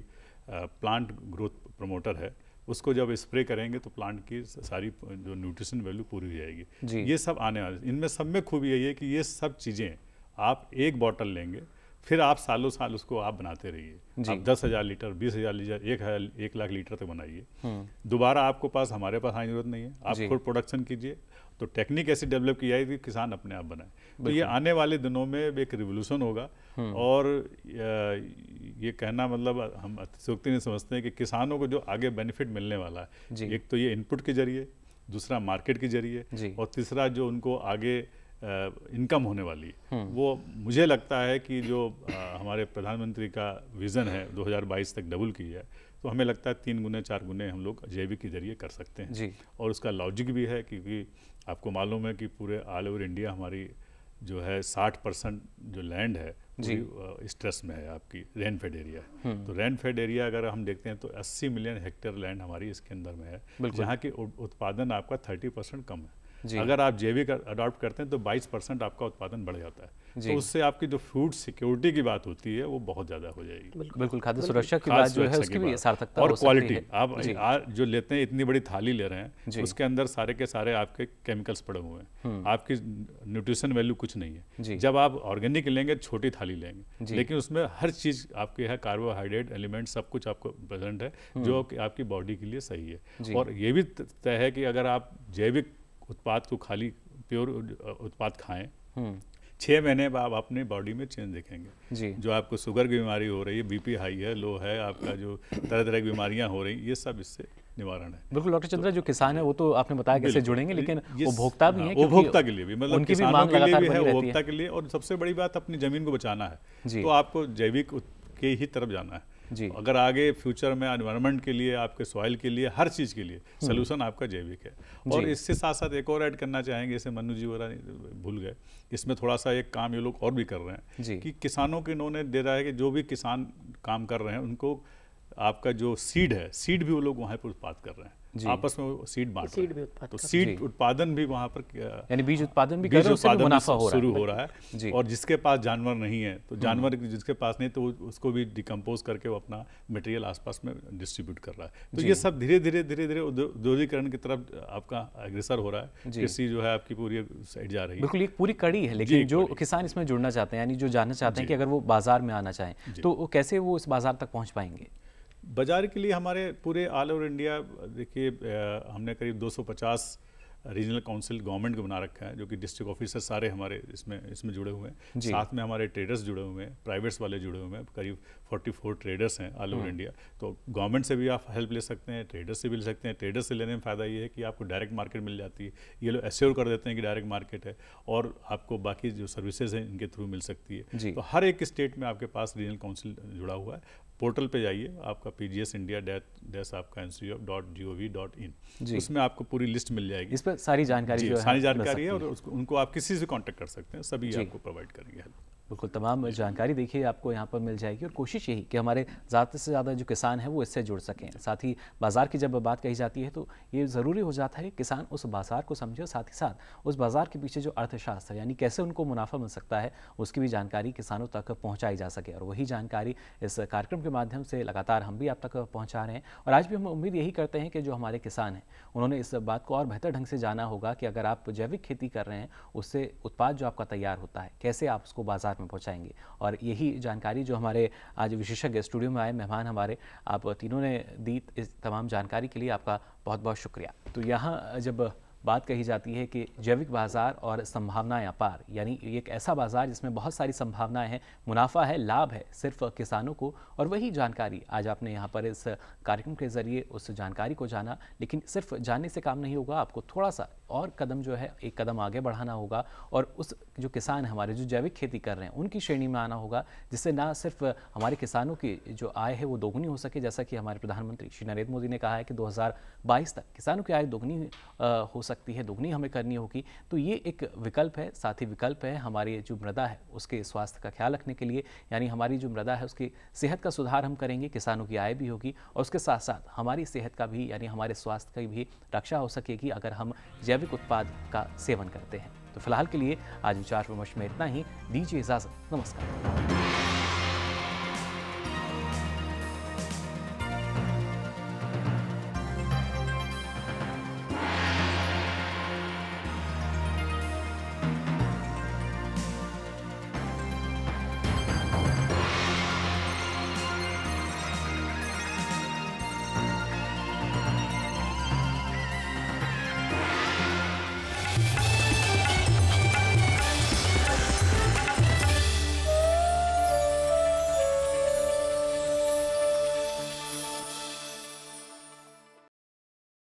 प्लांट ग्रोथ प्रमोटर है। उसको जब स्प्रे करेंगे तो प्लांट की सारी जो न्यूट्रिशन वैल्यू पूरी हो जाएगी। ये सब आने वाले, इनमें सब में खूबी यही है कि ये सब चीज़ें आप एक बॉटल लेंगे, फिर आप सालों साल उसको आप बनाते रहिए। आप 10,000 लीटर, 20,000 लीटर, 1 लाख लीटर तक बनाइए। दोबारा आपको पास हमारे पास आने की जरूरत नहीं है, आप खुद प्रोडक्शन कीजिए। तो टेक्निक ऐसी डेवलप की जाएगी कि किसान अपने आप बनाए। तो ये आने वाले दिनों में एक रिवोल्यूशन होगा। और ये कहना मतलब हम अतिशयोक्ति नहीं समझते हैं कि किसानों को जो आगे बेनिफिट मिलने वाला है, एक तो ये इनपुट के जरिए, दूसरा मार्केट के जरिए, और तीसरा जो उनको आगे इनकम होने वाली है। वो मुझे लगता है कि जो हमारे प्रधानमंत्री का विज़न है 2022 तक डबल की है, तो हमें लगता है 3 गुने 4 गुने हम लोग जैविक के जरिए कर सकते हैं जी। और उसका लॉजिक भी है क्योंकि आपको मालूम है कि पूरे ऑल ओवर इंडिया हमारी जो है 60% जो लैंड है पूरी स्ट्रेस में है, आपकी रेन फेड एरिया। तो रेन फेड एरिया अगर हम देखते हैं तो 80 मिलियन हेक्टेयर लैंड हमारी इसके अंदर में है, जहाँ की उत्पादन आपका 30% कम है। अगर आप जैविक अडॉप्ट करते हैं तो 22% आपका उत्पादन बढ़ जाता है। तो उससे आपकी जो फूड सिक्योरिटी की बात होती है वो बहुत ज़्यादा हो जाएगी। बिल्कुल, खाद्य सुरक्षा की बात जो है उसकी भी सार्थकता और क्वालिटी। आप जो लेते हैं, इतनी बड़ी थाली ले रहे हैं, उसके अंदर सारे के सारे आपके केमिकल्स पड़े हुए हैं, आपकी न्यूट्रिशन वैल्यू कुछ नहीं है। जब आप ऑर्गेनिक लेंगे, छोटी थाली लेंगे, लेकिन उसमें हर चीज़ आपके है, कार्बोहाइड्रेट एलिमेंट सब कुछ आपको प्रेजेंट है जो आपकी बॉडी के लिए सही है। और ये भी तय है कि अगर आप जैविक उत्पाद को खाली प्योर उत्पाद खाएं, 6 महीने बाद आप अपनी बॉडी में चेंज देखेंगे जी। जो आपको शुगर की बीमारी हो रही है, बीपी हाई है, लो है, आपका जो तरह तरह की बीमारियां हो रही, ये सब इससे निवारण है। बिल्कुल डॉक्टर चंद्रा, जो किसान है वो तो आपने बताया कैसे जुड़ेंगे, लेकिन उपभोक्ता भी है, उपभोक्ता के लिए भी, मतलब किसानों के लिए भी है, उपभोक्ता के लिए। और सबसे बड़ी बात, अपनी जमीन को बचाना है तो आपको जैविक के ही तरफ जाना है जी। अगर आगे फ्यूचर में एनवायरनमेंट के लिए, आपके सॉइल के लिए, हर चीज़ के लिए सोल्यूशन आपका जैविक है। और इससे साथ साथ एक और ऐड करना चाहेंगे, जैसे मनु जी वगैरह भूल गए, इसमें थोड़ा सा एक काम ये लोग और भी कर रहे हैं कि किसानों को इन्होंने दे रहा है कि जो भी किसान काम कर रहे हैं उनको आपका जो सीड है, सीड भी वो लोग वहाँ पर उत्पाद कर रहे हैं, आपस में वो सीड बांट रहे हैं। तो सीड उत्पादन भी वहाँ पर, यानी बीज उत्पादन भी शुरू हो रहा है। और जिसके पास जानवर नहीं है, तो जानवर जिसके पास नहीं, तो उसको भी डिकम्पोज करके वो अपना मटेरियल आसपास में डिस्ट्रीब्यूट कर रहा है। तो ये सब धीरे धीरे औद्योगिकरण की तरफ आपका अग्रसर हो रहा है। कृषि जो है आपकी पूरी साइड जा रही है। बिल्कुल, एक पूरी कड़ी है। लेकिन जो किसान इसमें जुड़ना चाहते हैं, यानी जो जानना चाहते हैं कि अगर वो बाजार में आना चाहें, तो कैसे वो इस बाजार तक पहुँच पाएंगे? बाजार के लिए हमारे पूरे ऑल ओवर इंडिया, देखिए हमने करीब 250 रीजनल काउंसिल गवर्नमेंट को बना रखा है, जो कि डिस्ट्रिक्ट ऑफिसर सारे हमारे इसमें जुड़े हुए हैं। साथ में हमारे ट्रेडर्स जुड़े हुए हैं, प्राइवेट्स वाले जुड़े हुए हैं, करीब 44 ट्रेडर्स हैं ऑल ओवर इंडिया। तो गवर्नमेंट से भी आप हेल्प ले सकते हैं, ट्रेडर्स से भी ले सकते हैं। ट्रेडर्स से लेने में फ़ायदा ये है कि आपको डायरेक्ट मार्केट मिल जाती है, ये लोग एश्योर कर देते हैं कि डायरेक्ट मार्केट है, और आपको बाकी जो सर्विसेज हैं इनके थ्रू मिल सकती है। तो हर एक स्टेट में आपके पास रीजनल काउंसिल जुड़ा हुआ है। पोर्टल पे जाइए, आपका pgsindia-आपका उसमें आपको पूरी लिस्ट मिल जाएगी। इस पर सारी जानकारी है, और उनको आप किसी से कांटेक्ट कर सकते हैं, सभी आपको प्रोवाइड करेंगे हेल्प। बिल्कुल, तमाम जानकारी देखिए आपको यहाँ पर मिल जाएगी। और कोशिश यही कि हमारे ज़्यादा से ज़्यादा जो किसान हैं वो इससे जुड़ सकें। साथ ही बाज़ार की जब बात कही जाती है तो ये ज़रूरी हो जाता है कि किसान उस बाज़ार को समझे, और साथ ही साथ उस बाज़ार के पीछे जो अर्थशास्त्र, यानी कैसे उनको मुनाफा मिल सकता है, उसकी भी जानकारी किसानों तक पहुँचाई जा सके। और वही जानकारी इस कार्यक्रम के माध्यम से लगातार हम भी आप तक पहुँचा रहे हैं। और आज भी हम उम्मीद यही करते हैं कि जो हमारे किसान हैं उन्होंने इस बात को और बेहतर ढंग से जाना होगा कि अगर आप जैविक खेती कर रहे हैं, उससे उत्पाद जो आपका तैयार होता है, कैसे आप उसको बाज़ार में पहुँचाएंगे। और यही जानकारी जो हमारे आज विशेषज्ञ स्टूडियो में आए मेहमान हमारे, आप तीनों ने दी इस तमाम जानकारी के लिए आपका बहुत बहुत शुक्रिया। तो यहाँ जब बात कही जाती है कि जैविक बाजार और संभावनाएं अपार, यानी एक ऐसा बाजार जिसमें बहुत सारी संभावनाएं हैं, मुनाफा है, लाभ है सिर्फ किसानों को। और वही जानकारी आज आपने यहाँ पर इस कार्यक्रम के जरिए उस जानकारी को जाना। लेकिन सिर्फ जानने से काम नहीं होगा, आपको थोड़ा सा और कदम जो है एक कदम आगे बढ़ाना होगा और उस जो किसान हमारे जो जैविक खेती कर रहे हैं उनकी श्रेणी में आना होगा, जिससे ना सिर्फ हमारे किसानों की जो आय है वो दोगुनी हो सके, जैसा कि हमारे प्रधानमंत्री श्री नरेंद्र मोदी ने कहा है कि 2022 तक किसानों की आय दोगुनी हो सकती है, दोगुनी हमें करनी होगी। तो ये एक विकल्प है, साथ ही विकल्प है हमारी जो मृदा है उसके स्वास्थ्य का ख्याल रखने के लिए, यानी हमारी जो मृदा है उसकी सेहत का सुधार हम करेंगे, किसानों की आय भी होगी और उसके साथ साथ हमारी सेहत का भी यानी हमारे स्वास्थ्य की भी रक्षा हो सकेगी अगर हम जैविक उत्पाद का सेवन करते हैं। तो फिलहाल के लिए आज विचार विमर्श में इतना ही। दीजिए इजाजत, नमस्कार।